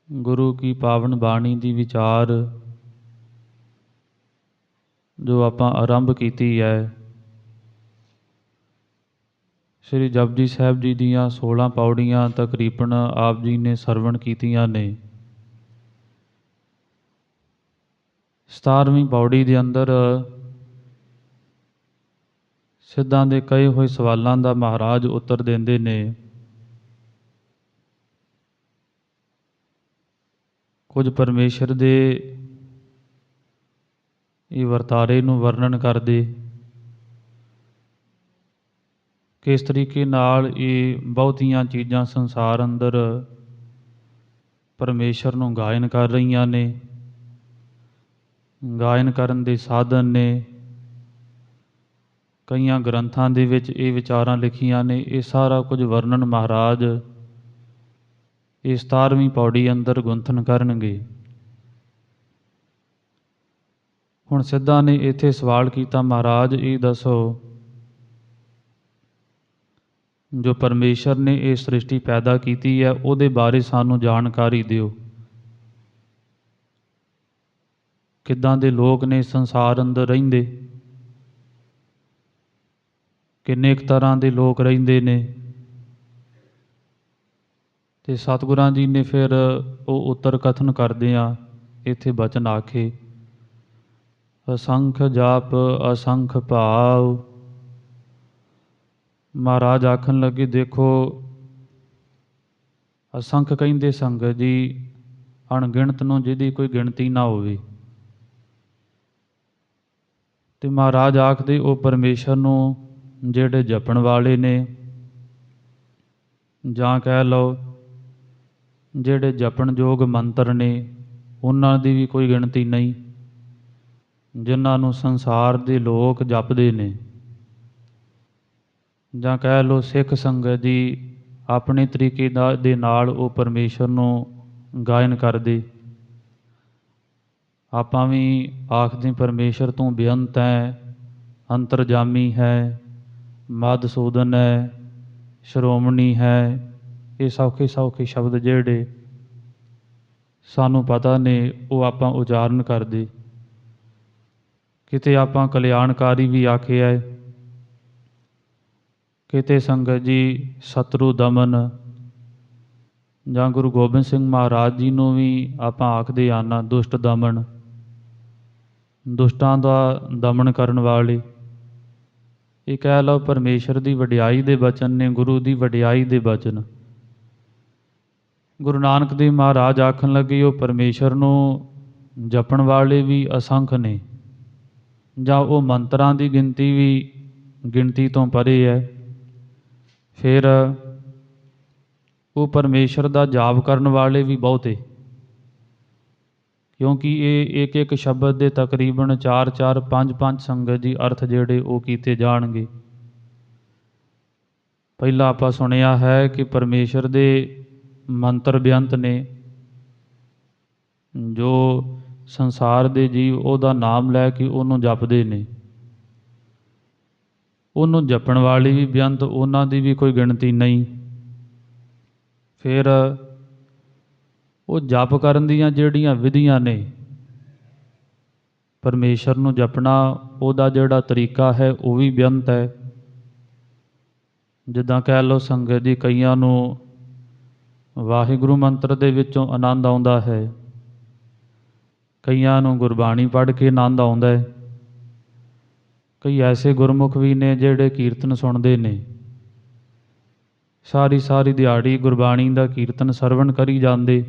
ਗੁਰੂ ਕੀ ਪਾਵਨ ਬਾਣੀ ਦੀ ਵਿਚਾਰ ਜੋ ਆਪਾਂ ਆਰੰਭ ਕੀਤੀ ਹੈ, ਸ੍ਰੀ ਜਪਜੀ ਸਾਹਿਬ ਜੀ ਦੀਆਂ 16 ਪੌੜੀਆਂ ਤਕਰੀਬਨ ਆਪ ਜੀ ਨੇ ਸਰਵਣ ਕੀਤੀਆਂ ਨੇ। 17ਵੀਂ ਪੌੜੀ ਦੇ ਅੰਦਰ ਸਿੱਧਾਂ ਦੇ ਕਹੇ ਹੋਏ ਸਵਾਲਾਂ ਦਾ ਮਹਾਰਾਜ ਉੱਤਰ ਦਿੰਦੇ ਨੇ। ਕੁਝ ਪਰਮੇਸ਼ਰ ਦੇ ਇਹ ਵਰਤਾਰੇ ਨੂੰ ਵਰਣਨ ਕਰਦੇ, ਕਿਸ ਤਰੀਕੇ ਨਾਲ ਇਹ ਬਹੁਤੀਆਂ ਚੀਜ਼ਾਂ ਸੰਸਾਰ ਅੰਦਰ ਪਰਮੇਸ਼ਰ ਨੂੰ ਗਾਇਨ ਕਰ ਰਹੀਆਂ ਨੇ, ਗਾਇਨ ਕਰਨ ਦੇ ਸਾਧਨ ਨੇ। ਕਈਆਂ ਗ੍ਰੰਥਾਂ ਦੇ ਵਿੱਚ ਇਹ ਵਿਚਾਰਾਂ ਲਿਖੀਆਂ ਨੇ। ਇਹ ਸਾਰਾ ਕੁਝ ਵਰਣਨ ਮਹਾਰਾਜ ਇਹ 17ਵੀਂ ਪੌੜੀ ਅੰਦਰ ਗੁੰਥਨ ਕਰਨਗੇ। ਹੁਣ ਸਿੱਧਾਂ ਨੇ ਇੱਥੇ ਸਵਾਲ ਕੀਤਾ, ਮਹਾਰਾਜ ਇਹ ਦੱਸੋ, ਜੋ ਪਰਮੇਸ਼ਰ ਨੇ ਇਹ ਸ੍ਰਿਸ਼ਟੀ ਪੈਦਾ ਕੀਤੀ ਹੈ ਉਹਦੇ ਬਾਰੇ ਸਾਨੂੰ ਜਾਣਕਾਰੀ ਦਿਓ। ਕਿੱਦਾਂ ਦੇ ਲੋਕ ਨੇ ਸੰਸਾਰ ਅੰਦਰ ਰਹਿੰਦੇ, ਕਿੰਨੇ ਕੁ ਤਰ੍ਹਾਂ ਦੇ ਲੋਕ ਰਹਿੰਦੇ ਨੇ। ਤੇ ਸਤਿਗੁਰਾਂ ਜੀ ਨੇ ਫਿਰ ਉਹ ਉੱਤਰ ਕਥਨ ਕਰਦੇ ਆ, ਇੱਥੇ ਬਚਨ ਆਖੇ, ਅਸੰਖ ਜਾਪ ਅਸੰਖ ਭਾਵ। ਮਹਾਰਾਜ ਆਖਣ ਲੱਗੇ, ਦੇਖੋ ਅਸੰਖ ਕਹਿੰਦੇ ਸੰਗਤ ਜੀ ਅਣਗਿਣਤ ਨੂੰ, ਜਿਹਦੀ ਕੋਈ ਗਿਣਤੀ ਨਾ ਹੋਵੇ। ਤੇ ਮਹਾਰਾਜ ਆਖਦੇ ਉਹ ਪਰਮੇਸ਼ਰ ਨੂੰ ਜਿਹੜੇ ਜਪਣ ਵਾਲੇ ਨੇ, ਜਾਂ ਕਹਿ ਲਓ ਜਿਹੜੇ ਜਪਣ ਯੋਗ ਮੰਤਰ ਨੇ, ਉਹਨਾਂ ਦੀ ਵੀ ਕੋਈ ਗਿਣਤੀ ਨਹੀਂ, ਜਿਨ੍ਹਾਂ ਨੂੰ ਸੰਸਾਰ ਦੇ ਲੋਕ ਜਪਦੇ ਨੇ। ਜਾਂ ਕਹਿ ਲਓ ਸਿੱਖ ਸੰਗਤ ਜੀ ਆਪਣੇ ਤਰੀਕੇ ਦੇ ਨਾਲ ਉਹ ਪਰਮੇਸ਼ਰ ਨੂੰ ਗਾਇਨ ਕਰਦੇ। ਆਪਾਂ ਵੀ ਆਖਦੇ ਪਰਮੇਸ਼ਰ ਤੂੰ ਬੇਅੰਤ ਹੈ, ਅੰਤਰਜਾਮੀ ਹੈ, ਮਧੂਸੂਦਨ ਹੈ, ਸ਼੍ਰੋਮਣੀ ਹੈ। ਇਹ ਸੌਖੇ ਸੌਖੇ ਸ਼ਬਦ ਜਿਹੜੇ ਸਾਨੂੰ ਪਤਾ ਨੇ ਉਹ ਆਪਾਂ ਉਚਾਰਨ ਕਰਦੇ। ਕਿਤੇ ਆਪਾਂ ਕਲਿਆਣਕਾਰੀ ਵੀ ਆਖਿਆ ਹੈ, ਕਿਤੇ ਸੰਗਤ ਜੀ ਸਤਰੂ ਦਮਨ, ਜਾਂ ਗੁਰੂ ਗੋਬਿੰਦ ਸਿੰਘ ਮਹਾਰਾਜ ਜੀ ਨੂੰ ਵੀ ਆਪਾਂ ਆਖਦੇ ਆਨਾ ਦੁਸ਼ਟ ਦਮਨ, ਦੁਸ਼ਟਾਂ ਦਾ ਦਮਨ ਕਰਨ ਵਾਲੇ। ਇਹ ਕਹਿ ਲਓ ਪਰਮੇਸ਼ਰ ਦੀ ਵਡਿਆਈ ਦੇ ਬਚਨ ਨੇ, ਗੁਰੂ ਦੀ ਵਡਿਆਈ ਦੇ ਬਚਨ। ਗੁਰੂ ਨਾਨਕ ਦੇਵ ਮਹਾਰਾਜ ਆਖਣ ਲੱਗੇ ਉਹ ਪਰਮੇਸ਼ਰ ਨੂੰ ਜਪਣ ਵਾਲੇ ਵੀ ਅਸੰਖ ਨੇ, ਜਾਂ ਉਹ ਮੰਤਰਾਂ ਦੀ ਗਿਣਤੀ ਵੀ ਗਿਣਤੀ ਤੋਂ ਪਰੇ ਹੈ। ਫਿਰ ਉਹ ਪਰਮੇਸ਼ਰ ਦਾ ਜਾਪ ਕਰਨ ਵਾਲੇ ਵੀ ਬਹੁਤੇ, ਕਿਉਂਕਿ ਇਹ ਇੱਕ ਇੱਕ ਸ਼ਬਦ ਦੇ ਤਕਰੀਬਨ 4-4 5-5 ਸੰਗਤ ਜੀ ਅਰਥ ਜਿਹੜੇ ਉਹ ਕੀਤੇ ਜਾਣਗੇ। ਪਹਿਲਾਂ ਆਪਾਂ ਸੁਣਿਆ ਹੈ ਕਿ ਪਰਮੇਸ਼ਰ ਦੇ ਮੰਤਰ ਬੇਅੰਤ ਨੇ, ਜੋ ਸੰਸਾਰ ਦੇ ਜੀਵ ਉਹਦਾ ਨਾਮ ਲੈ ਕੇ ਉਹਨੂੰ ਜਪਦੇ ਨੇ। ਉਹਨੂੰ ਜਪਣ ਵਾਲੇ ਵੀ ਬੇਅੰਤ, ਉਹਨਾਂ ਦੀ ਵੀ ਕੋਈ ਗਿਣਤੀ ਨਹੀਂ। ਫਿਰ ਉਹ ਜਪ ਕਰਨ ਦੀਆਂ ਜਿਹੜੀਆਂ ਵਿਧੀਆਂ ਨੇ, ਪਰਮੇਸ਼ਰ ਨੂੰ ਜਪਣਾ ਉਹਦਾ ਜਿਹੜਾ ਤਰੀਕਾ ਹੈ ਉਹ ਵੀ ਬੇਅੰਤ ਹੈ। ਜਿੱਦਾਂ ਕਹਿ ਲਓ ਸੰਗਤ ਜੀ ਕਈਆਂ ਨੂੰ ਵਾਹਿਗੁਰੂ ਮੰਤਰ ਦੇ ਵਿੱਚੋਂ ਆਨੰਦ ਆਉਂਦਾ ਹੈ, ਕਈਆਂ ਨੂੰ ਗੁਰਬਾਣੀ ਪੜ੍ਹ ਕੇ ਆਨੰਦ ਆਉਂਦਾ ਹੈ। ਕਈ ਐਸੇ ਗੁਰਮੁਖ ਵੀ ਨੇ ਜਿਹੜੇ ਕੀਰਤਨ ਸੁਣਦੇ ਨੇ, ਸਾਰੀ ਸਾਰੀ ਦਿਹਾੜੀ ਗੁਰਬਾਣੀ ਦਾ ਕੀਰਤਨ ਸਰਵਣ ਕਰੀ ਜਾਂਦੇ,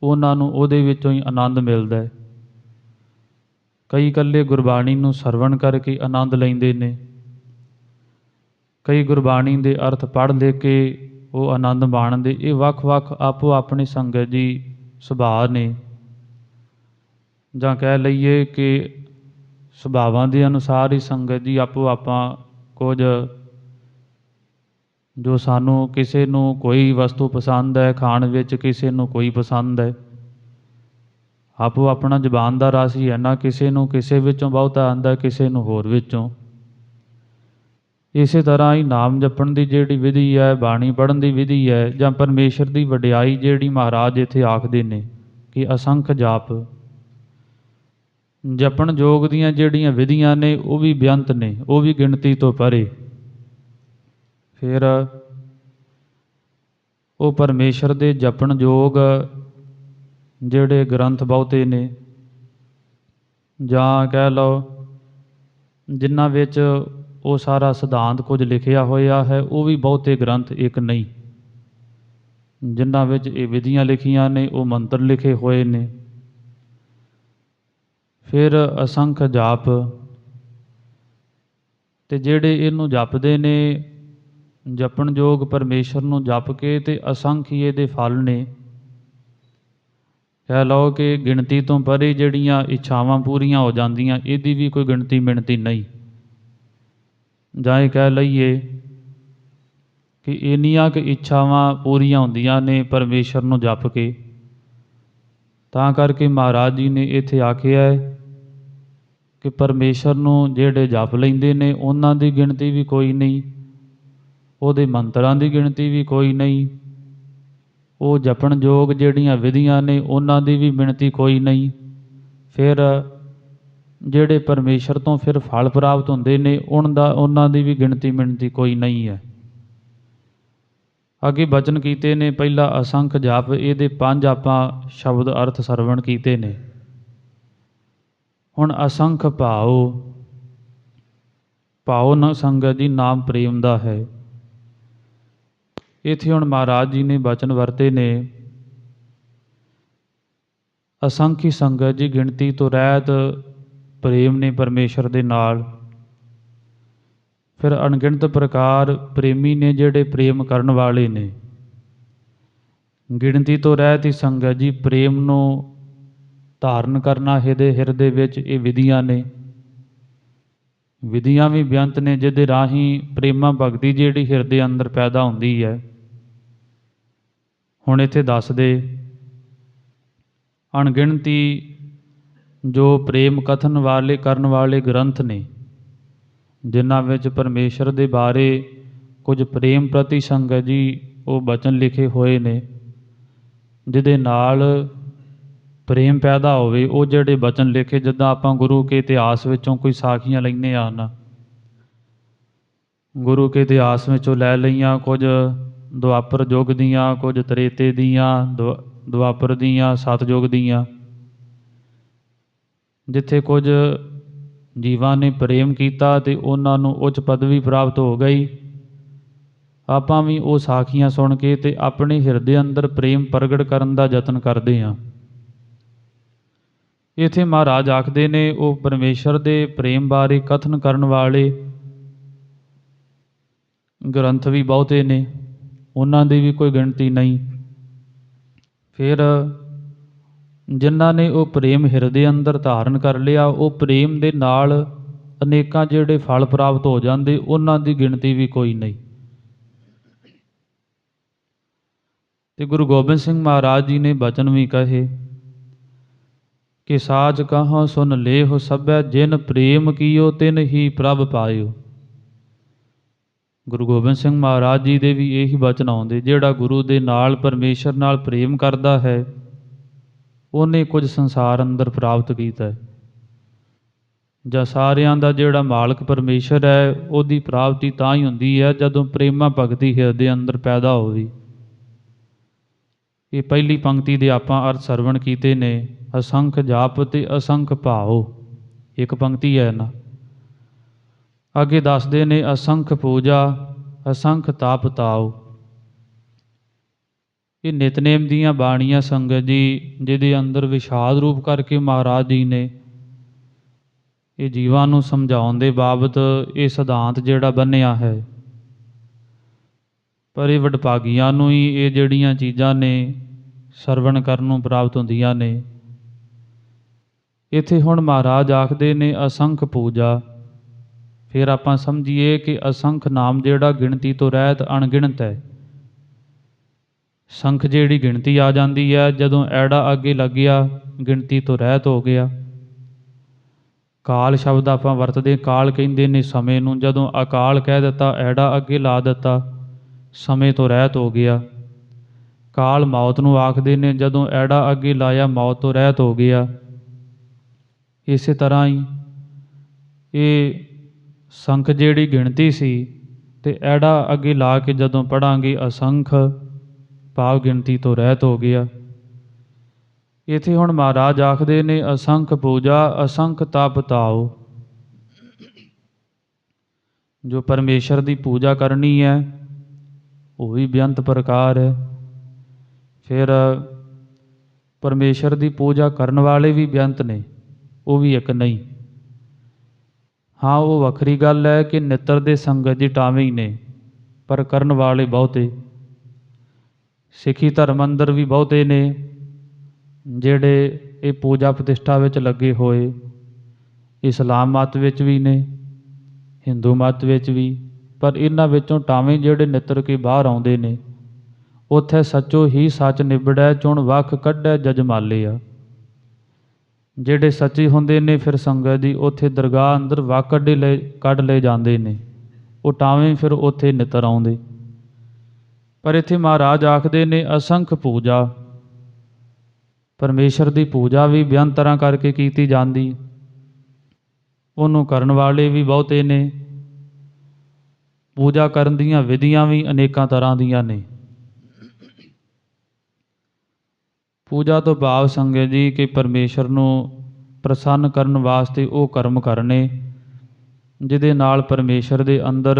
ਉਹਨਾਂ ਨੂੰ ਉਹਦੇ ਵਿੱਚੋਂ ਹੀ ਆਨੰਦ ਮਿਲਦਾ ਹੈ। ਕਈ ਇਕੱਲੇ ਗੁਰਬਾਣੀ ਨੂੰ ਸਰਵਣ ਕਰਕੇ ਆਨੰਦ ਲੈਂਦੇ ਨੇ, ਕਈ ਗੁਰਬਾਣੀ ਦੇ ਅਰਥ ਪੜ੍ਹ ਲੈ ਕੇ ਉਹ ਆਨੰਦ ਮਾਣਦੇ। ਇਹ ਵੱਖ-ਵੱਖ ਆਪੋ ਆਪਣੇ ਸੰਗਤ ਜੀ ਸੁਭਾਅ ਨੇ, ਜਾਂ ਕਹਿ ਲਈਏ ਕਿ ਸੁਭਾਵਾਂ ਦੇ ਅਨੁਸਾਰ ਹੀ ਸੰਗਤ ਜੀ ਆਪੋ ਆਪਾਂ ਕੁਝ, ਜੋ ਸਾਨੂੰ ਕਿਸੇ ਨੂੰ ਕੋਈ ਵਸਤੂ ਪਸੰਦ ਹੈ ਖਾਣ ਵਿੱਚ, ਕਿਸੇ ਨੂੰ ਕੋਈ ਪਸੰਦ ਹੈ। ਆਪੋ ਆਪਣਾ ਜ਼ੁਬਾਨ ਦਾ ਰਸ ਹੀ ਹੈ ਨਾ, ਕਿਸੇ ਨੂੰ ਕਿਸੇ ਵਿੱਚੋਂ ਬਹੁਤਾ ਆਉਂਦਾ, ਕਿਸੇ ਨੂੰ ਹੋਰ ਵਿੱਚੋਂ। ਇਸੇ ਤਰ੍ਹਾਂ ਹੀ ਨਾਮ ਜਪਣ ਦੀ ਜਿਹੜੀ ਵਿਧੀ ਹੈ, ਬਾਣੀ ਪੜ੍ਹਨ ਦੀ ਵਿਧੀ ਹੈ, ਜਾਂ ਪਰਮੇਸ਼ਰ ਦੀ ਵਡਿਆਈ ਜਿਹੜੀ ਮਹਾਰਾਜ ਇੱਥੇ ਆਖਦੇ ਨੇ ਕਿ ਅਸੰਖ ਜਾਪ, ਜਪਣ ਯੋਗ ਦੀਆਂ ਜਿਹੜੀਆਂ ਵਿਧੀਆਂ ਨੇ ਉਹ ਵੀ ਬੇਅੰਤ ਨੇ, ਉਹ ਵੀ ਗਿਣਤੀ ਤੋਂ ਪਰੇ। ਫਿਰ ਉਹ ਪਰਮੇਸ਼ਰ ਦੇ ਜਪਣ ਯੋਗ ਜਿਹੜੇ ਗ੍ਰੰਥ ਬਹੁਤੇ ਨੇ, ਜਾਂ ਕਹਿ ਲਓ ਜਿਨ੍ਹਾਂ ਵਿੱਚ ਉਹ ਸਾਰਾ ਸਿਧਾਂਤ ਕੁਝ ਲਿਖਿਆ ਹੋਇਆ ਹੈ, ਉਹ ਵੀ ਬਹੁਤੇ ਗ੍ਰੰਥ ਇੱਕ ਨਹੀਂ। ਜਿਨ੍ਹਾਂ ਵਿੱਚ ਇਹ ਵਿਧੀਆਂ ਲਿਖੀਆਂ ਨੇ ਉਹ ਮੰਤਰ ਲਿਖੇ ਹੋਏ ਨੇ। ਫਿਰ ਅਸੰਖ ਜਾਪ, ਤੇ ਜਿਹੜੇ ਇਹਨੂੰ ਜਪਦੇ ਨੇ, ਜਪਣ ਯੋਗ ਪਰਮੇਸ਼ਰ ਨੂੰ ਜਪ ਕੇ ਤੇ ਅਸੰਖ ਹੀ ਇਹਦੇ ਫਲ ਨੇ। ਕਹਿ ਲਓ ਕਿ ਗਿਣਤੀ ਤੋਂ ਪਰੇ ਜਿਹੜੀਆਂ ਇੱਛਾਵਾਂ ਪੂਰੀਆਂ ਹੋ ਜਾਂਦੀਆਂ, ਇਹਦੀ ਵੀ ਕੋਈ ਗਿਣਤੀ ਮਿਣਤੀ ਨਹੀਂ। ਜਾਂ ਇਹ ਕਹਿ ਲਈਏ ਕਿ ਇੰਨੀਆਂ ਕੁ ਇੱਛਾਵਾਂ ਪੂਰੀਆਂ ਹੁੰਦੀਆਂ ਨੇ ਪਰਮੇਸ਼ਰ ਨੂੰ ਜਪ ਕੇ। ਤਾਂ ਕਰਕੇ ਮਹਾਰਾਜ ਜੀ ਨੇ ਇੱਥੇ ਆਖਿਆ ਹੈ ਕਿ ਪਰਮੇਸ਼ਰ ਨੂੰ ਜਿਹੜੇ ਜਪ ਲੈਂਦੇ ਨੇ ਉਹਨਾਂ ਦੀ ਗਿਣਤੀ ਵੀ ਕੋਈ ਨਹੀਂ, ਉਹਦੇ ਮੰਤਰਾਂ ਦੀ ਗਿਣਤੀ ਵੀ ਕੋਈ ਨਹੀਂ, ਉਹ ਜਪਣ ਯੋਗ ਜਿਹੜੀਆਂ ਵਿਧੀਆਂ ਨੇ ਉਹਨਾਂ ਦੀ ਵੀ ਗਿਣਤੀ ਕੋਈ ਨਹੀਂ। ਫਿਰ ਜਿਹੜੇ ਪਰਮੇਸ਼ਰ ਤੋਂ ਫਿਰ ਫਲ ਪ੍ਰਾਪਤ ਹੁੰਦੇ ਨੇ ਉਹਨਾਂ ਦੀ ਵੀ ਗਿਣਤੀ ਮਿਣਤੀ ਕੋਈ ਨਹੀਂ ਹੈ। ਅੱਗੇ ਬਚਨ ਕੀਤੇ ਨੇ, ਪਹਿਲਾ ਅਸੰਖ ਜਾਪ, ਇਹਦੇ 5 ਆਪਾਂ ਸ਼ਬਦ ਅਰਥ ਸਰਵਣ ਕੀਤੇ ਨੇ। ਹੁਣ ਅਸੰਖ ਭਾਉ, ਭਾਉ ਨਾ ਸੰਗਤ ਜੀ ਨਾਮ ਪ੍ਰੇਮ ਦਾ ਹੈ। ਇੱਥੇ ਹੁਣ ਮਹਾਰਾਜ ਜੀ ਨੇ ਬਚਨ ਵਰਤੇ ਨੇ, ਅਸੰਖੀ ਸੰਗਤ ਜੀ ਗਿਣਤੀ ਤੋਂ ਰਹਿਤ ਪ੍ਰੇਮ ਨੇ ਪਰਮੇਸ਼ਰ ਦੇ ਨਾਲ। ਫਿਰ ਅਣਗਿਣਤ ਪ੍ਰਕਾਰ ਪ੍ਰੇਮੀ ਨੇ ਜਿਹੜੇ ਪ੍ਰੇਮ ਕਰਨ ਵਾਲੇ ਨੇ। ਗਿਣਤੀ ਤੋਂ ਰਹਿਤ ਹੀ ਸੰਗਤ ਜੀ ਪ੍ਰੇਮ ਨੂੰ ਧਾਰਨ ਕਰਨਾ ਹਿਰਦੇ ਵਿੱਚ, ਇਹ ਵਿਧੀਆਂ ਨੇ। ਵਿਧੀਆਂ ਵੀ ਬੇਅੰਤ ਨੇ ਜਿਹਦੇ ਰਾਹੀਂ ਪ੍ਰੇਮਾ ਭਗਤੀ ਜਿਹੜੀ ਹਿਰਦੇ ਅੰਦਰ ਪੈਦਾ ਹੁੰਦੀ ਹੈ। ਹੁਣ ਇੱਥੇ ਦੱਸਦੇ ਅਣਗਿਣਤੀ ਜੋ ਪ੍ਰੇਮ ਕਥਨ ਵਾਲੇ ਕਰਨ ਵਾਲੇ ਗ੍ਰੰਥ ਨੇ, ਜਿਨ੍ਹਾਂ ਵਿੱਚ ਪਰਮੇਸ਼ਰ ਦੇ ਬਾਰੇ ਕੁਝ ਪ੍ਰੇਮ ਪ੍ਰਤੀ ਸੰਗਤ ਜੀ ਉਹ ਬਚਨ ਲਿਖੇ ਹੋਏ ਨੇ, ਜਿਹਦੇ ਨਾਲ ਪ੍ਰੇਮ ਪੈਦਾ ਹੋਵੇ। ਉਹ ਜਿਹੜੇ ਬਚਨ ਲਿਖੇ, ਜਿੱਦਾਂ ਆਪਾਂ ਗੁਰੂ ਕੇ ਇਤਿਹਾਸ ਵਿੱਚੋਂ ਕੋਈ ਸਾਖੀਆਂ ਲੈਂਦੇ ਆ ਨਾ, ਗੁਰੂ ਕੇ ਇਤਿਹਾਸ ਵਿੱਚੋਂ ਲੈ ਲਈਆਂ, ਕੁਝ ਦੁਆਪਰ ਯੁੱਗ ਦੀਆਂ, ਕੁਝ ਤ੍ਰੇਤੇ ਦੀਆਂ, ਦੁਆਪਰ ਦੀਆਂ, ਸਤਯੁਗ ਦੀਆਂ, ਜਿੱਥੇ ਕੁਝ ਜੀਵਾਂ ਨੇ ਪ੍ਰੇਮ ਕੀਤਾ ਤੇ ਉਹਨਾਂ ਨੂੰ ਉੱਚ ਪਦਵੀ ਪ੍ਰਾਪਤ ਹੋ ਗਈ। ਆਪਾਂ ਵੀ ਉਹ ਸਾਖੀਆਂ ਸੁਣ ਕੇ ਤੇ ਆਪਣੇ ਹਿਰਦੇ ਅੰਦਰ ਪ੍ਰੇਮ ਪ੍ਰਗਟ ਕਰਨ ਦਾ ਯਤਨ ਕਰਦੇ ਹਾਂ। ਇੱਥੇ ਮਹਾਰਾਜ ਆਖਦੇ ਨੇ ਉਹ ਪਰਮੇਸ਼ਰ ਦੇ ਪ੍ਰੇਮ ਬਾਰੇ ਕਥਨ ਕਰਨ ਵਾਲੇ ਗ੍ਰੰਥ ਵੀ ਬਹੁਤੇ ਨੇ, ਉਹਨਾਂ ਦੀ ਵੀ ਕੋਈ ਗਿਣਤੀ ਨਹੀਂ। ਫਿਰ ਜਿਨ੍ਹਾਂ ਨੇ ਉਹ ਪ੍ਰੇਮ ਹਿਰਦੇ ਅੰਦਰ ਧਾਰਨ ਕਰ ਲਿਆ, ਉਹ ਪ੍ਰੇਮ ਦੇ ਨਾਲ ਅਨੇਕਾਂ ਜਿਹੜੇ ਫਲ ਪ੍ਰਾਪਤ ਹੋ ਜਾਂਦੇ, ਉਹਨਾਂ ਦੀ ਗਿਣਤੀ ਵੀ ਕੋਈ ਨਹੀਂ। ਤੇ ਗੁਰੂ ਗੋਬਿੰਦ ਸਿੰਘ ਮਹਾਰਾਜ ਜੀ ਨੇ ਬਚਨ ਵੀ ਕਹੇ ਕਿ ਸਾਚ ਕਹਾਂ ਸੁਨ ਲੇਹੁ ਸਭੈ, ਜਿਨ ਪ੍ਰੇਮ ਕੀਓ ਤਿਨ ਹੀ ਪ੍ਰਭ ਪਾਇਓ। ਗੁਰੂ ਗੋਬਿੰਦ ਸਿੰਘ ਮਹਾਰਾਜ ਜੀ ਦੇ ਵੀ ਇਹੀ ਬਚਨ ਆਉਂਦੇ, ਜਿਹੜਾ ਗੁਰੂ ਦੇ ਨਾਲ ਪਰਮੇਸ਼ਰ ਨਾਲ ਪ੍ਰੇਮ ਕਰਦਾ ਹੈ, ਉਹਨੇ ਕੁਝ ਸੰਸਾਰ ਅੰਦਰ ਪ੍ਰਾਪਤ ਕੀਤਾ ਹੈ। ਜਾਂ ਸਾਰਿਆਂ ਦਾ ਜਿਹੜਾ ਮਾਲਕ ਪਰਮੇਸ਼ਰ ਹੈ, ਉਹਦੀ ਪ੍ਰਾਪਤੀ ਤਾਂ ਹੀ ਹੁੰਦੀ ਹੈ ਜਦੋਂ ਪ੍ਰੇਮਾ ਭਗਤੀ ਹਿਰਦੇ ਅੰਦਰ ਪੈਦਾ ਹੋਵੇ। ਇਹ ਪਹਿਲੀ ਪੰਕਤੀ ਦੇ ਆਪਾਂ ਅਰਥ ਸਰਵਣ ਕੀਤੇ ਨੇ, ਅਸੰਖ ਜਾਪ ਤੇ ਅਸੰਖ ਭਾਉ, ਇੱਕ ਪੰਕਤੀ ਹੈ ਨਾ। ਅੱਗੇ ਦੱਸਦੇ ਨੇ ਅਸੰਖ ਪੂਜਾ, ਅਸੰਖ ਤਾਪ ਤਾਉ। ਇਹ ਨਿਤਨੇਮ ਦੀਆਂ ਬਾਣੀਆਂ ਸੰਗਤ ਜੀ, ਜਿਹਦੇ ਅੰਦਰ ਵਿਸ਼ਾਦ ਰੂਪ ਕਰਕੇ ਮਹਾਰਾਜ ਜੀ ਨੇ ਇਹ ਜੀਵਾਂ ਨੂੰ ਸਮਝਾਉਣ ਦੇ ਬਾਬਤ ਇਹ ਸਿਧਾਂਤ ਜਿਹੜਾ ਬੰਨਿਆ ਹੈ। ਪਰ ਇਹ ਵਡਭਾਗੀਆਂ ਨੂੰ ਹੀ ਇਹ ਜਿਹੜੀਆਂ ਚੀਜ਼ਾਂ ਨੇ ਸਰਵਣ ਕਰਨ ਨੂੰ ਪ੍ਰਾਪਤ ਹੁੰਦੀਆਂ ਨੇ। ਇੱਥੇ ਹੁਣ ਮਹਾਰਾਜ ਆਖਦੇ ਨੇ ਅਸੰਖ ਪੂਜਾ। ਫਿਰ ਆਪਾਂ ਸਮਝੀਏ ਕਿ ਅਸੰਖ ਨਾਮ ਜਿਹੜਾ ਗਿਣਤੀ ਤੋਂ ਰਹਿਤ ਅਣਗਿਣਤ ਹੈ। ਸੰਖ ਜਿਹੜੀ ਗਿਣਤੀ ਆ ਜਾਂਦੀ ਹੈ, ਜਦੋਂ ਐੜਾ ਅੱਗੇ ਲੱਗਿਆ ਗਿਣਤੀ ਤੋਂ ਰਹਿਤ ਹੋ ਗਿਆ। ਕਾਲ ਸ਼ਬਦ ਆਪਾਂ ਵਰਤਦੇ, ਕਾਲ ਕਹਿੰਦੇ ਨੇ ਸਮੇਂ ਨੂੰ। ਜਦੋਂ ਅਕਾਲ ਕਹਿ ਦਿੱਤਾ, ਐੜਾ ਅੱਗੇ ਲਾ ਦਿੱਤਾ, ਸਮੇਂ ਤੋਂ ਰਹਿਤ ਹੋ ਗਿਆ। ਕਾਲ ਮੌਤ ਨੂੰ ਆਖਦੇ ਨੇ, ਜਦੋਂ ਐੜਾ ਅੱਗੇ ਲਾਇਆ ਮੌਤ ਤੋਂ ਰਹਿਤ ਹੋ ਗਿਆ। ਇਸੇ ਤਰ੍ਹਾਂ ਹੀ ਇਹ ਸੰਖ ਜਿਹੜੀ ਗਿਣਤੀ ਸੀ, ਤੇ ਐੜਾ ਅੱਗੇ ਲਾ ਕੇ ਜਦੋਂ ਪੜਾਂਗੇ ਅਸੰਖ, ਭਾਵ ਗਿਣਤੀ ਤੋਂ ਰਹਿਤ ਹੋ ਗਿਆ। ਇੱਥੇ ਹੁਣ ਮਹਾਰਾਜ ਆਖਦੇ ਨੇ, ਅਸੰਖ ਪੂਜਾ ਅਸੰਖ ਤਪ ਤਾਓ। ਜੋ ਪਰਮੇਸ਼ਰ ਦੀ ਪੂਜਾ ਕਰਨੀ ਹੈ ਉਹ ਵੀ ਬੇਅੰਤ ਪ੍ਰਕਾਰ ਹੈ। ਫਿਰ ਪਰਮੇਸ਼ਰ ਦੀ ਪੂਜਾ ਕਰਨ ਵਾਲੇ ਵੀ ਬੇਅੰਤ ਨੇ, ਉਹ ਵੀ ਇੱਕ ਨਹੀਂ। ਹਾਂ, ਉਹ ਵੱਖਰੀ ਗੱਲ ਹੈ ਕਿ ਨਿੱਤਰ ਦੇ ਸੰਗਤ ਜੀ ਟਾਵੇਂ ਹੀ ਨੇ, ਪਰ ਕਰਨ ਵਾਲੇ ਬਹੁਤੇ। ਸਿੱਖੀ ਧਰਮ ਅੰਦਰ ਵੀ ਬਹੁਤੇ ਨੇ ਜਿਹੜੇ ਇਹ ਪੂਜਾ ਪ੍ਰਤਿਸ਼ਠਾ ਵਿੱਚ ਲੱਗੇ ਹੋਏ। ਇਸਲਾਮ ਮਤ ਵਿੱਚ ਵੀ ਨੇ, ਹਿੰਦੂ ਮਤ ਵਿੱਚ ਵੀ। ਪਰ ਇਹਨਾਂ ਵਿੱਚੋਂ ਟਾਵੇਂ ਜਿਹੜੇ ਨਿੱਤਰ ਕੇ ਬਾਹਰ ਆਉਂਦੇ ਨੇ, ਉੱਥੇ ਸੱਚੋ ਹੀ ਸੱਚ ਨਿਬੜੈ, ਚੁਣ ਵੱਖ ਕੱਢੈ ਜਜਮਾਲੇ ਆ। ਜਿਹੜੇ ਸੱਚੇ ਹੁੰਦੇ ਨੇ ਫਿਰ ਸੰਗਤ ਦੀ, ਉੱਥੇ ਦਰਗਾਹ ਅੰਦਰ ਵੱਖ ਕੱਢ ਲਏ ਜਾਂਦੇ ਨੇ, ਉਹ ਟਾਵੇਂ ਫਿਰ ਉੱਥੇ ਨਿੱਤਰ ਆਉਂਦੇ। ਪਰ ਇੱਥੇ ਮਹਾਰਾਜ ਆਖਦੇ ਨੇ ਅਸੰਖ ਪੂਜਾ। ਪਰਮੇਸ਼ਰ ਦੀ ਪੂਜਾ ਵੀ ਬੇਅੰਤ ਤਰ੍ਹਾਂ ਕਰਕੇ ਕੀਤੀ ਜਾਂਦੀ, ਉਹਨੂੰ ਕਰਨ ਵਾਲੇ ਵੀ ਬਹੁਤੇ ਨੇ। ਪੂਜਾ ਕਰਨ ਦੀਆਂ ਵਿਧੀਆਂ ਵੀ ਅਨੇਕਾਂ ਤਰ੍ਹਾਂ ਦੀਆਂ ਨੇ। ਪੂਜਾ ਤੋਂ ਭਾਵ ਸੰਗਤ ਜੀ ਕਿ ਪਰਮੇਸ਼ਰ ਨੂੰ ਪ੍ਰਸੰਨ ਕਰਨ ਵਾਸਤੇ ਉਹ ਕਰਮ ਕਰਨੇ ਜਿਹਦੇ ਨਾਲ ਪਰਮੇਸ਼ਰ ਦੇ ਅੰਦਰ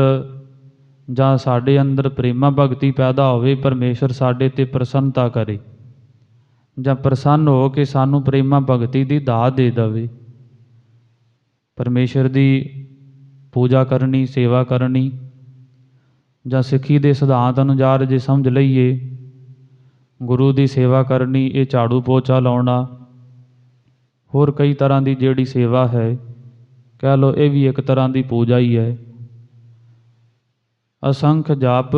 ਜਾਂ ਸਾਡੇ ਅੰਦਰ ਪ੍ਰੇਮਾ ਭਗਤੀ ਪੈਦਾ ਹੋਵੇ, ਪਰਮੇਸ਼ਰ ਸਾਡੇ 'ਤੇ ਪ੍ਰਸੰਨਤਾ ਕਰੇ, ਜਾਂ ਪ੍ਰਸੰਨ ਹੋ ਕੇ ਸਾਨੂੰ ਪ੍ਰੇਮਾ ਭਗਤੀ ਦੀ ਦਾਤ ਦੇ ਦੇਵੇ। ਪਰਮੇਸ਼ਰ ਦੀ ਪੂਜਾ ਕਰਨੀ, ਸੇਵਾ ਕਰਨੀ, ਜਾਂ ਸਿੱਖੀ ਦੇ ਸਿਧਾਂਤ ਅਨੁਸਾਰ ਜੇ ਸਮਝ ਲਈਏ, ਗੁਰੂ ਦੀ ਸੇਵਾ ਕਰਨੀ, ਇਹ ਝਾੜੂ ਪੋਚਾ ਲਾਉਣਾ, ਹੋਰ ਕਈ ਤਰ੍ਹਾਂ ਦੀ ਜਿਹੜੀ ਸੇਵਾ ਹੈ ਕਹਿ ਲਓ, ਇਹ ਵੀ ਇੱਕ ਤਰ੍ਹਾਂ ਦੀ ਪੂਜਾ ਹੀ ਹੈ। ਅਸੰਖ ਜਪ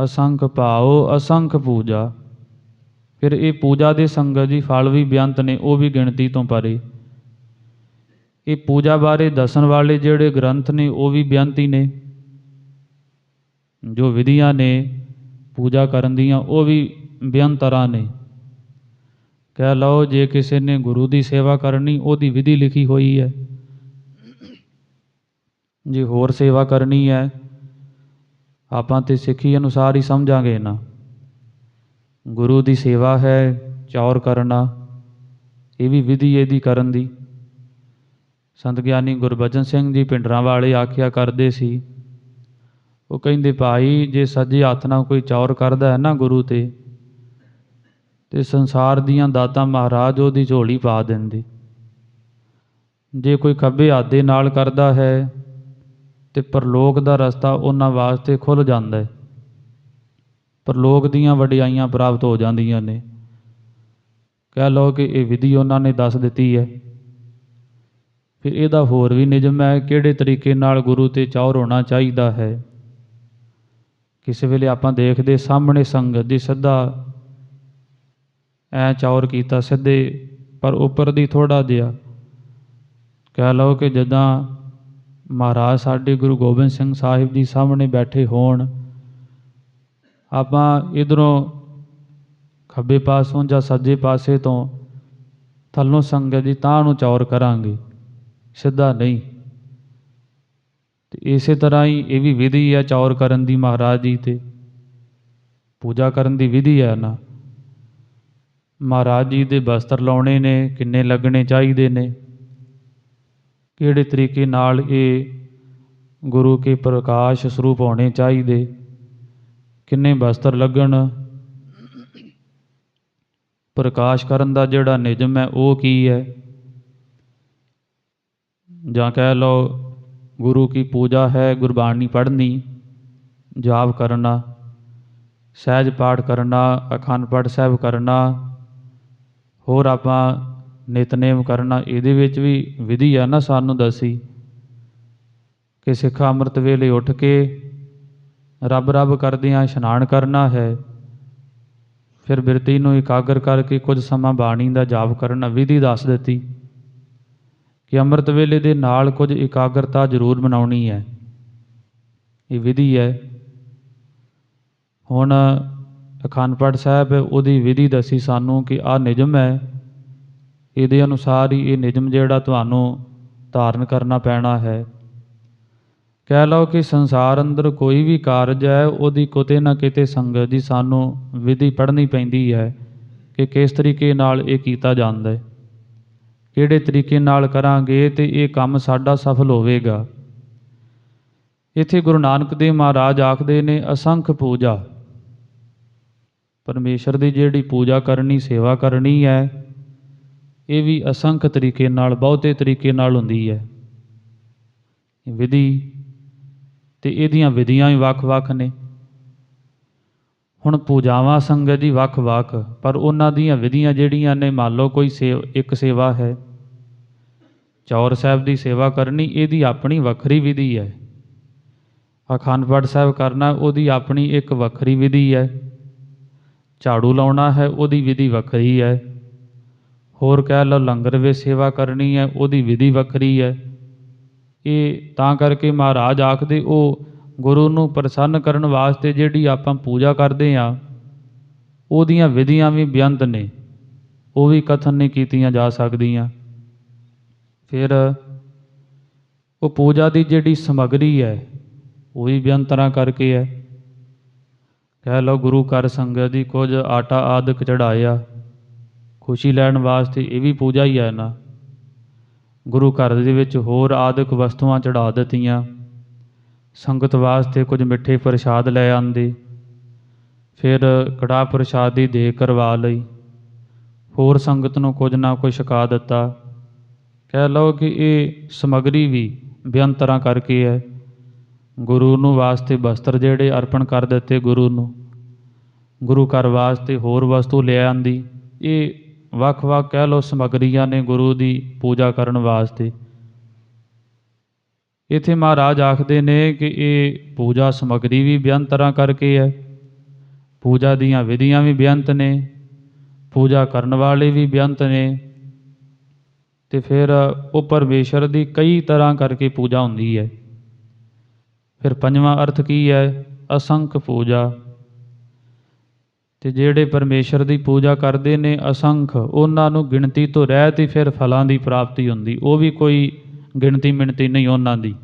ਅਸੰਖ ਭਾਉ ਅਸੰਖ ਪੂਜਾ। ਫਿਰ ਇਹ ਪੂਜਾ ਦੇ ਸੰਗਤ ਜੀ ਫਲ ਵੀ ਬੇਅੰਤ ਨੇ, ਉਹ ਵੀ ਗਿਣਤੀ ਤੋਂ ਪਰੇ। ਇਹ ਪੂਜਾ ਬਾਰੇ ਦੱਸਣ ਵਾਲੇ ਜਿਹੜੇ ਗ੍ਰੰਥ ਨੇ ਉਹ ਵੀ ਬੇਅੰਤ ਹੀ ਨੇ। ਜੋ ਵਿਧੀਆਂ ਨੇ ਪੂਜਾ ਕਰਨ ਦੀਆਂ ਉਹ ਵੀ ਬੇਅੰਤ ਤਰ੍ਹਾਂ ਨੇ। ਕਹਿ ਲਓ ਜੇ ਕਿਸੇ ਨੇ ਗੁਰੂ ਦੀ ਸੇਵਾ ਕਰਨੀ, ਉਹਦੀ ਵਿਧੀ ਲਿਖੀ ਹੋਈ ਹੈ। ਜੇ ਹੋਰ ਸੇਵਾ ਕਰਨੀ ਹੈ, ਆਪਾਂ ਤੇ ਸਿੱਖੀ ਅਨੁਸਾਰ ਹੀ ਸਮਝਾਂਗੇ ਨਾ। ਗੁਰੂ ਦੀ ਸੇਵਾ ਹੈ ਚੌਰ ਕਰਨਾ, ਇਹ ਵੀ ਵਿਧੀ ਇਹਦੀ ਕਰਨ ਦੀ। ਸੰਤ ਗਿਆਨੀ ਗੁਰਬਚਨ ਸਿੰਘ ਜੀ ਭਿੰਡਰਾਂ ਵਾਲੇ ਆਖਿਆ ਕਰਦੇ ਸੀ, ਉਹ ਕਹਿੰਦੇ ਭਾਈ ਜੇ ਸੱਜੇ ਹੱਥ ਨਾਲ ਕੋਈ ਚੌਰ ਕਰਦਾ ਹੈ ਨਾ ਗੁਰੂ ਤੇ ਸੰਸਾਰ ਦੀਆਂ ਦਾਤਾਂ ਮਹਾਰਾਜ ਉਹਦੀ ਝੋਲੀ ਪਾ ਦਿੰਦੇ। ਜੇ ਕੋਈ ਖੱਬੇ ਹੱਥ ਦੇ ਨਾਲ ਕਰਦਾ ਹੈ ਤੇ ਪਰਲੋਕ ਦਾ ਰਸਤਾ ਉਹਨਾਂ ਵਾਸਤੇ ਖੁੱਲ੍ਹ ਜਾਂਦਾ ਹੈ, ਪਰਲੋਕ ਦੀਆਂ ਵਡਿਆਈਆਂ ਪ੍ਰਾਪਤ ਹੋ ਜਾਂਦੀਆਂ ਨੇ। ਕਹਿ ਲਓ ਕਿ ਇਹ ਵਿਧੀ ਉਹਨਾਂ ਨੇ ਦੱਸ ਦਿੱਤੀ ਹੈ। ਫਿਰ ਇਹਦਾ ਹੋਰ ਵੀ ਨਿਯਮ ਹੈ, ਕਿਹੜੇ ਤਰੀਕੇ ਨਾਲ ਗੁਰੂ 'ਤੇ ਚੌਰ ਹੋਣਾ ਚਾਹੀਦਾ ਹੈ। ਕਿਸੇ ਵੇਲੇ ਆਪਾਂ ਦੇਖਦੇ ਸਾਹਮਣੇ ਸੰਗਤ ਦੀ ਸਿੱਧਾ ਐ ਚੌਰ ਕੀਤਾ ਸਿੱਧੇ, ਪਰ ਉੱਪਰ ਦੀ ਥੋੜ੍ਹਾ ਜਿਹਾ। ਕਹਿ ਲਓ ਕਿ ਜਿੱਦਾਂ ਮਹਾਰਾਜ ਸਾਡੇ ਗੁਰੂ ਗੋਬਿੰਦ ਸਿੰਘ ਸਾਹਿਬ ਜੀ ਸਾਹਮਣੇ ਬੈਠੇ ਹੋਣ, ਆਪਾਂ ਇੱਧਰੋਂ ਖੱਬੇ ਪਾਸੋਂ ਜਾਂ ਸੱਜੇ ਪਾਸੇ ਤੋਂ ਥੱਲੋਂ ਸੰਗਤ ਦੀ ਤਾਂਹ ਨੂੰ ਚੌਰ ਕਰਾਂਗੇ, ਸਿੱਧਾ ਨਹੀਂ। ਤੇ ਇਸੇ ਤਰ੍ਹਾਂ ਹੀ ਇਹ ਵੀ ਵਿਧੀ ਹੈ ਚੌਰ ਕਰਨ ਦੀ, ਮਹਾਰਾਜ ਜੀ ਤੇ ਪੂਜਾ ਕਰਨ ਦੀ ਵਿਧੀ ਹੈ ਨਾ। ਮਹਾਰਾਜ ਜੀ ਦੇ ਬਸਤਰ ਲਾਉਣੇ ਨੇ, ਕਿੰਨੇ ਲੱਗਣੇ ਚਾਹੀਦੇ ਨੇ, ਕਿਹੜੇ ਤਰੀਕੇ ਨਾਲ ਇਹ ਗੁਰੂ ਕੇ ਪ੍ਰਕਾਸ਼ ਸਰੂਪ ਹੋਣੇ ਚਾਹੀਦੇ, ਕਿੰਨੇ ਬਸਤਰ ਲੱਗਣ, ਪ੍ਰਕਾਸ਼ ਕਰਨ ਦਾ ਜਿਹੜਾ ਨਿਯਮ ਹੈ ਉਹ ਕੀ ਹੈ। ਜਾਂ ਕਹਿ ਲਓ ਗੁਰੂ ਕੀ ਪੂਜਾ ਹੈ, ਗੁਰਬਾਣੀ ਪੜ੍ਹਨੀ, ਜਾਪ ਕਰਨਾ, ਸਹਿਜ ਪਾਠ ਕਰਨਾ, ਅਖੰਡ ਪਾਠ ਸਾਹਿਬ ਕਰਨਾ, ਹੋਰ ਆਪਾਂ ਨਿਤਨੇਮ ਕਰਨਾ, ਇਹਦੇ ਵਿੱਚ ਵੀ ਵਿਧੀ ਆ ਨਾ ਸਾਨੂੰ ਦੱਸੀ ਕਿ ਸਿੱਖ ਅੰਮ੍ਰਿਤ ਵੇਲੇ ਉੱਠ ਕੇ ਰੱਬ ਰੱਬ ਕਰਦਿਆਂ ਇਸ਼ਨਾਨ ਕਰਨਾ ਹੈ। ਫਿਰ ਬਿਰਤੀ ਨੂੰ ਇਕਾਗਰ ਕਰਕੇ ਕੁਝ ਸਮਾਂ ਬਾਣੀ ਦਾ ਜਾਪ ਕਰਨਾ, ਵਿਧੀ ਦੱਸ ਦਿੱਤੀ ਕਿ ਅੰਮ੍ਰਿਤ ਵੇਲੇ ਦੇ ਨਾਲ ਕੁਝ ਇਕਾਗਰਤਾ ਜ਼ਰੂਰ ਬਣਾਉਣੀ ਹੈ। ਇਹ ਵਿਧੀ ਹੈ। ਹੁਣ ਅਖੰਡ ਪਾਠ ਸਾਹਿਬ ਉਹਦੀ ਵਿਧੀ ਦੱਸੀ ਸਾਨੂੰ ਕਿ ਆਹ ਨਿਯਮ ਹੈ, ਇਹਦੇ ਅਨੁਸਾਰ ਹੀ ਇਹ ਨਿਯਮ ਜਿਹੜਾ ਤੁਹਾਨੂੰ ਧਾਰਨ ਕਰਨਾ ਪੈਣਾ ਹੈ। ਕਹਿ ਲਓ ਕਿ ਸੰਸਾਰ ਅੰਦਰ ਕੋਈ ਵੀ ਕਾਰਜ ਹੈ, ਉਹਦੀ ਕਿਤੇ ਨਾ ਕਿਤੇ ਸੰਗਤ ਜੀ ਸਾਨੂੰ ਵਿਧੀ ਪੜ੍ਹਨੀ ਪੈਂਦੀ ਹੈ ਕਿ ਕਿਸ ਤਰੀਕੇ ਨਾਲ ਇਹ ਕੀਤਾ ਜਾਂਦਾ ਹੈ, ਕਿਹੜੇ ਤਰੀਕੇ ਨਾਲ ਕਰਾਂਗੇ ਤੇ ਇਹ ਕੰਮ ਸਾਡਾ ਸਫਲ ਹੋਵੇਗਾ। ਇੱਥੇ ਗੁਰੂ ਨਾਨਕ ਦੇਵ ਮਹਾਰਾਜ ਆਖਦੇ ਨੇ ਅਸੰਖ ਪੂਜਾ। ਪਰਮੇਸ਼ਰ ਦੀ ਜਿਹੜੀ ਪੂਜਾ ਕਰਨੀ, ਸੇਵਾ ਕਰਨੀ ਹੈ, ਇਹ ਵੀ ਅਸੰਖ ਤਰੀਕੇ ਨਾਲ, ਬਹੁਤੇ ਤਰੀਕੇ ਨਾਲ ਹੁੰਦੀ ਹੈ। ਵਿਧੀ ਤੇ ਇਹਦੀਆਂ ਵਿਧੀਆਂ ਵੀ ਵੱਖ-ਵੱਖ ਨੇ। ਹੁਣ ਪੂਜਾਵਾਂ ਸੰਗਤ ਜੀ ਵੱਖ-ਵੱਖ, ਪਰ ਉਹਨਾਂ ਦੀਆਂ ਵਿਧੀਆਂ ਜਿਹੜੀਆਂ ਨੇ, ਮੰਨ ਲਓ ਕੋਈ ਇੱਕ ਸੇਵਾ ਹੈ, ਚੌਰ ਸਾਹਿਬ ਦੀ ਸੇਵਾ ਕਰਨੀ, ਇਹਦੀ ਆਪਣੀ ਵੱਖਰੀ ਵਿਧੀ ਹੈ। ਅਖੰਡ ਪਾਠ ਸਾਹਿਬ ਕਰਨਾ, ਉਹਦੀ ਆਪਣੀ ਇੱਕ ਵੱਖਰੀ ਵਿਧੀ ਹੈ। ਝਾੜੂ ਲਾਉਣਾ ਹੈ, ਉਹਦੀ ਵਿਧੀ ਵੱਖਰੀ ਹੈ। ਹੋਰ ਕਹਿ ਲਓ ਲੰਗਰ ਵਿੱਚ ਸੇਵਾ ਕਰਨੀ ਹੈ, ਉਹਦੀ ਵਿਧੀ ਵੱਖਰੀ ਹੈ। ਇਹ ਤਾਂ ਕਰਕੇ ਮਹਾਰਾਜ ਆਖਦੇ ਉਹ ਗੁਰੂ ਨੂੰ ਪ੍ਰਸੰਨ ਕਰਨ ਵਾਸਤੇ ਜਿਹੜੀ ਆਪਾਂ ਪੂਜਾ ਕਰਦੇ ਹਾਂ, ਉਹਦੀਆਂ ਵਿਧੀਆਂ ਵੀ ਬੇਅੰਤ ਨੇ, ਉਹ ਵੀ ਕਥਨ ਨਹੀਂ ਕੀਤੀਆਂ ਜਾ ਸਕਦੀਆਂ। ਫਿਰ ਉਹ ਪੂਜਾ ਦੀ ਜਿਹੜੀ ਸਮੱਗਰੀ ਹੈ, ਉਹ ਵੀ ਬੇਅੰਤ ਤਰ੍ਹਾਂ ਕਰਕੇ ਹੈ। ਕਹਿ ਲਓ ਗੁਰੂ ਘਰ ਸੰਗਤ ਦੀ ਕੁਝ ਆਟਾ ਆਦਿਕ ਚੜ੍ਹਾਇਆ, ਖੁਸ਼ੀ ਲੈਣ ਵਾਸਤੇ, ਇਹ ਵੀ ਪੂਜਾ ਹੀ ਹੈ ਨਾ। ਗੁਰੂ ਘਰ ਦੇ ਵਿੱਚ ਹੋਰ ਆਦਿਕ ਵਸਤੂਆਂ ਚੜ੍ਹਾ ਦਿੱਤੀਆਂ, ਸੰਗਤ ਵਾਸਤੇ ਕੁਝ ਮਿੱਠੇ ਪ੍ਰਸ਼ਾਦ ਲੈ ਆਂਦੇ, ਫਿਰ ਕੜਾਹ ਪ੍ਰਸ਼ਾਦ ਦੀ ਦੇਗ ਕਰਵਾ ਲਈ, ਹੋਰ ਸੰਗਤ ਨੂੰ ਕੁਝ ਨਾ ਕੁਝ ਛਕਾ ਦਿੱਤਾ। ਕਹਿ ਲਓ ਕਿ ਇਹ ਸਮੱਗਰੀ ਵੀ ਬੇਅੰਤ ਤਰ੍ਹਾਂ ਕਰਕੇ ਹੈ। ਗੁਰੂ ਨੂੰ ਵਾਸਤੇ ਬਸਤਰ ਜਿਹੜੇ ਅਰਪਣ ਕਰ ਦਿੱਤੇ ਗੁਰੂ ਨੂੰ, ਗੁਰੂ ਘਰ ਵਾਸਤੇ ਹੋਰ ਵਸਤੂ ਲੈ ਆਂਦੀ। ਇਹ ਵੱਖ-ਵੱਖ ਕਹਿ ਲਓ ਸਮੱਗਰੀਆਂ ਨੇ ਗੁਰੂ ਦੀ ਪੂਜਾ ਕਰਨ ਵਾਸਤੇ। ਇੱਥੇ ਮਹਾਰਾਜ ਆਖਦੇ ਨੇ ਕਿ ਇਹ ਪੂਜਾ ਸਮੱਗਰੀ ਵੀ ਬੇਅੰਤ ਤਰ੍ਹਾਂ ਕਰਕੇ ਹੈ, ਪੂਜਾ ਦੀਆਂ ਵਿਧੀਆਂ ਵੀ ਬੇਅੰਤ ਨੇ, ਪੂਜਾ ਕਰਨ ਵਾਲੇ ਵੀ ਬੇਅੰਤ ਨੇ, ਤੇ ਫਿਰ ਉਹ ਪਰਮੇਸ਼ਰ ਦੀ ਕਈ ਤਰ੍ਹਾਂ ਕਰਕੇ ਪੂਜਾ ਹੁੰਦੀ ਹੈ। ਫਿਰ ਪੰਜਵਾਂ ਅਰਥ ਕੀ ਹੈ? ਅਸੰਖ ਪੂਜਾ। ਤੇ ਜਿਹੜੇ ਪਰਮੇਸ਼ਰ ਦੀ ਪੂਜਾ ਕਰਦੇ ਨੇ ਅਸੰਖ, ਉਹਨਾਂ ਨੂੰ ਗਿਣਤੀ ਤੋਂ ਰਹਿਤ ਹੀ ਫਿਰ ਫਲਾਂ ਦੀ ਪ੍ਰਾਪਤੀ ਹੁੰਦੀ। ਉਹ ਵੀ ਕੋਈ ਗਿਣਤੀ ਮਿਣਤੀ ਨਹੀਂ ਉਹਨਾਂ ਦੀ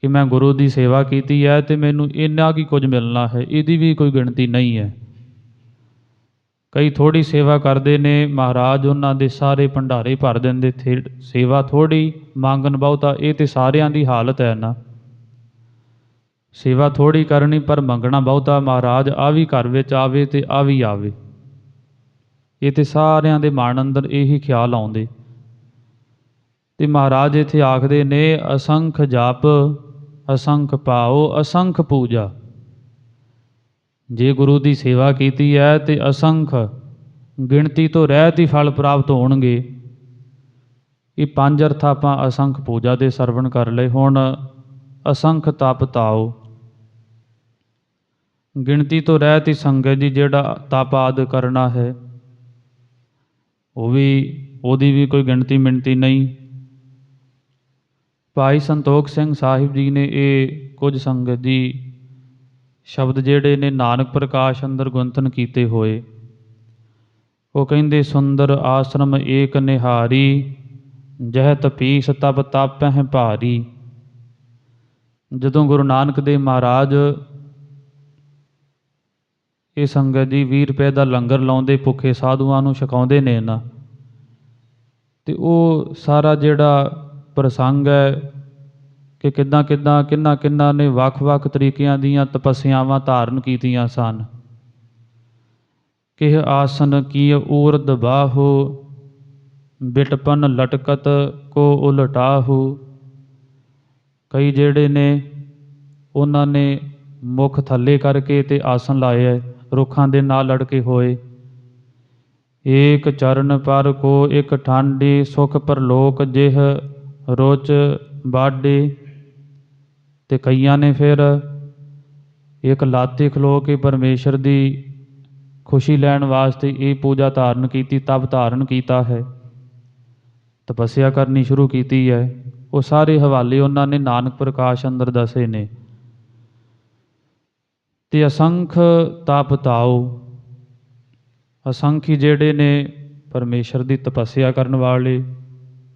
ਕਿ ਮੈਂ ਗੁਰੂ ਦੀ ਸੇਵਾ ਕੀਤੀ ਹੈ ਤੇ ਮੈਨੂੰ ਇੰਨਾ ਕੀ ਕੁਝ ਮਿਲਣਾ ਹੈ, ਇਹਦੀ ਵੀ ਕੋਈ ਗਿਣਤੀ ਨਹੀਂ ਹੈ। ਕਈ ਥੋੜ੍ਹੀ ਸੇਵਾ ਕਰਦੇ ਨੇ, ਮਹਾਰਾਜ ਉਹਨਾਂ ਦੇ ਸਾਰੇ ਭੰਡਾਰੇ ਭਰ ਦਿੰਦੇ। ਸੇਵਾ ਥੋੜ੍ਹੀ, ਮੰਗਣ ਬਹੁਤਾ, ਇਹ ਤੇ ਸਾਰਿਆਂ ਦੀ ਹਾਲਤ ਹੈ ਨਾ। ਸੇਵਾ ਥੋੜ੍ਹੀ ਕਰਨੀ ਪਰ ਮੰਗਣਾ ਬਹੁਤਾ, ਮਹਾਰਾਜ ਆ ਵੀ ਘਰ ਵਿੱਚ ਆਵੇ ਤੇ ਆ ਵੀ ਆਵੇ। ਇਹ ਤੇ ਸਾਰਿਆਂ ਦੇ ਮਨ ਅੰਦਰ ਇਹੀ ਖਿਆਲ ਆਉਂਦੇ। ਤੇ ਮਹਾਰਾਜ ਇੱਥੇ ਆਖਦੇ ਨੇ ਅਸੰਖ ਜਪ, ਅਸੰਖ ਭਾਉ, ਅਸੰਖ ਪੂਜਾ। ਜੇ ਗੁਰੂ ਦੀ ਸੇਵਾ ਕੀਤੀ ਹੈ ਤੇ ਅਸੰਖ, ਗਿਣਤੀ ਤੋਂ ਰਹਿਤ ਹੀ ਫਲ ਪ੍ਰਾਪਤ ਹੋਣਗੇ। ਇਹ ਪੰਜ ਅਰਥ ਆਪਾਂ ਅਸੰਖ ਪੂਜਾ ਦੇ ਸਰਵਣ ਕਰ ਲਏ। ਹੁਣ ਅਸੰਖ ਤਪ ਤਾਉ, ਗਿਣਤੀ ਤੋਂ ਰਹਿਤ ਹੀ ਸੰਗਤ ਜੀ ਜਿਹੜਾ ਤਪ ਆਦਿ ਕਰਨਾ ਹੈ, ਉਹਦੀ ਵੀ ਕੋਈ ਗਿਣਤੀ ਮਿਣਤੀ ਨਹੀਂ। ਭਾਈ ਸੰਤੋਖ ਸਿੰਘ ਸਾਹਿਬ ਜੀ ਨੇ ਇਹ ਕੁਝ ਸੰਗਤ ਜੀ ਸ਼ਬਦ ਜਿਹੜੇ ਨੇ ਨਾਨਕ ਪ੍ਰਕਾਸ਼ ਅੰਦਰ ਗੁੰਥਨ ਕੀਤੇ ਹੋਏ। ਉਹ ਕਹਿੰਦੇ ਸੁੰਦਰ ਆਸ਼ਰਮ ਏਕ ਨਿਹਾਰੀ, ਜਹ ਤਪੀਸ ਤਪ ਤਾਪਹਿ ਭਾਰੀ। ਜਦੋਂ ਗੁਰੂ ਨਾਨਕ ਦੇਵ ਮਹਾਰਾਜ ਇਹ ਸੰਗਤ ਜੀ 20 ਰੁਪਏ ਦਾ ਲੰਗਰ ਲਾਉਂਦੇ, ਭੁੱਖੇ ਸਾਧੂਆਂ ਨੂੰ ਛਕਾਉਂਦੇ ਨੇ ਨਾ, ਤੇ ਉਹ ਸਾਰਾ ਜਿਹੜਾ ਪ੍ਰਸੰਗ ਹੈ ਕਿ ਕਿੱਦਾਂ ਕਿੰਨਾ ਨੇ ਵੱਖ-ਵੱਖ ਤਰੀਕਿਆਂ ਦੀਆਂ ਤਪੱਸਿਆਵਾਂ ਧਾਰਨ ਕੀਤੀਆਂ ਸਨ। ਕਿਹ ਆਸਨ ਕੀ ਊਰਦ ਬਾਹੂ, ਬਿਟਪਨ ਲਟਕਤ ਕੋ ਉਲਟਾਹੂ। ਕਈ ਜਿਹੜੇ ਨੇ ਉਹਨਾਂ ਨੇ ਮੁੱਖ ਥੱਲੇ ਕਰਕੇ ਤੇ ਆਸਨ ਲਾਏ ਹੈ, ਰੁੱਖਾਂ ਦੇ ਨਾਲ ਲੜਕੇ ਹੋਏ। ਏਕ ਚਰਨ ਪਰ ਕੋ ਇੱਕ ਠਾਂਡੀ, ਸੁਖ ਪਰਲੋਕ ਜਿਹ ਰੋਚ ਬਾਡੇ। ਤੇ ਕਈਆਂ ਨੇ ਫਿਰ ਇੱਕ ਲਾਤੇ ਖਲੋ ਕੇ ਪਰਮੇਸ਼ਰ ਦੀ ਖੁਸ਼ੀ ਲੈਣ ਵਾਸਤੇ ਇਹ ਪੂਜਾ ਧਾਰਨ ਕੀਤੀ, ਤਪ ਧਾਰਨ ਕੀਤਾ ਹੈ। ਤਪੱਸਿਆ ਕਰਨੀ ਸ਼ੁਰੂ ਕੀਤੀ ਹੈ। ਉਹ ਸਾਰੇ ਹਵਾਲੇ ਉਹਨਾਂ ਨੇ ਨਾਨਕ ਪ੍ਰਕਾਸ਼ ਅੰਦਰ ਦੱਸੇ ਨੇ। ਤੇ ਅਸੰਖ ਤਪ ਤਾਓ, ਅਸੰਖੀ ਜਿਹੜੇ ਨੇ ਪਰਮੇਸ਼ਰ ਦੀ ਤਪੱਸਿਆ ਕਰਨ ਵਾਲੇ,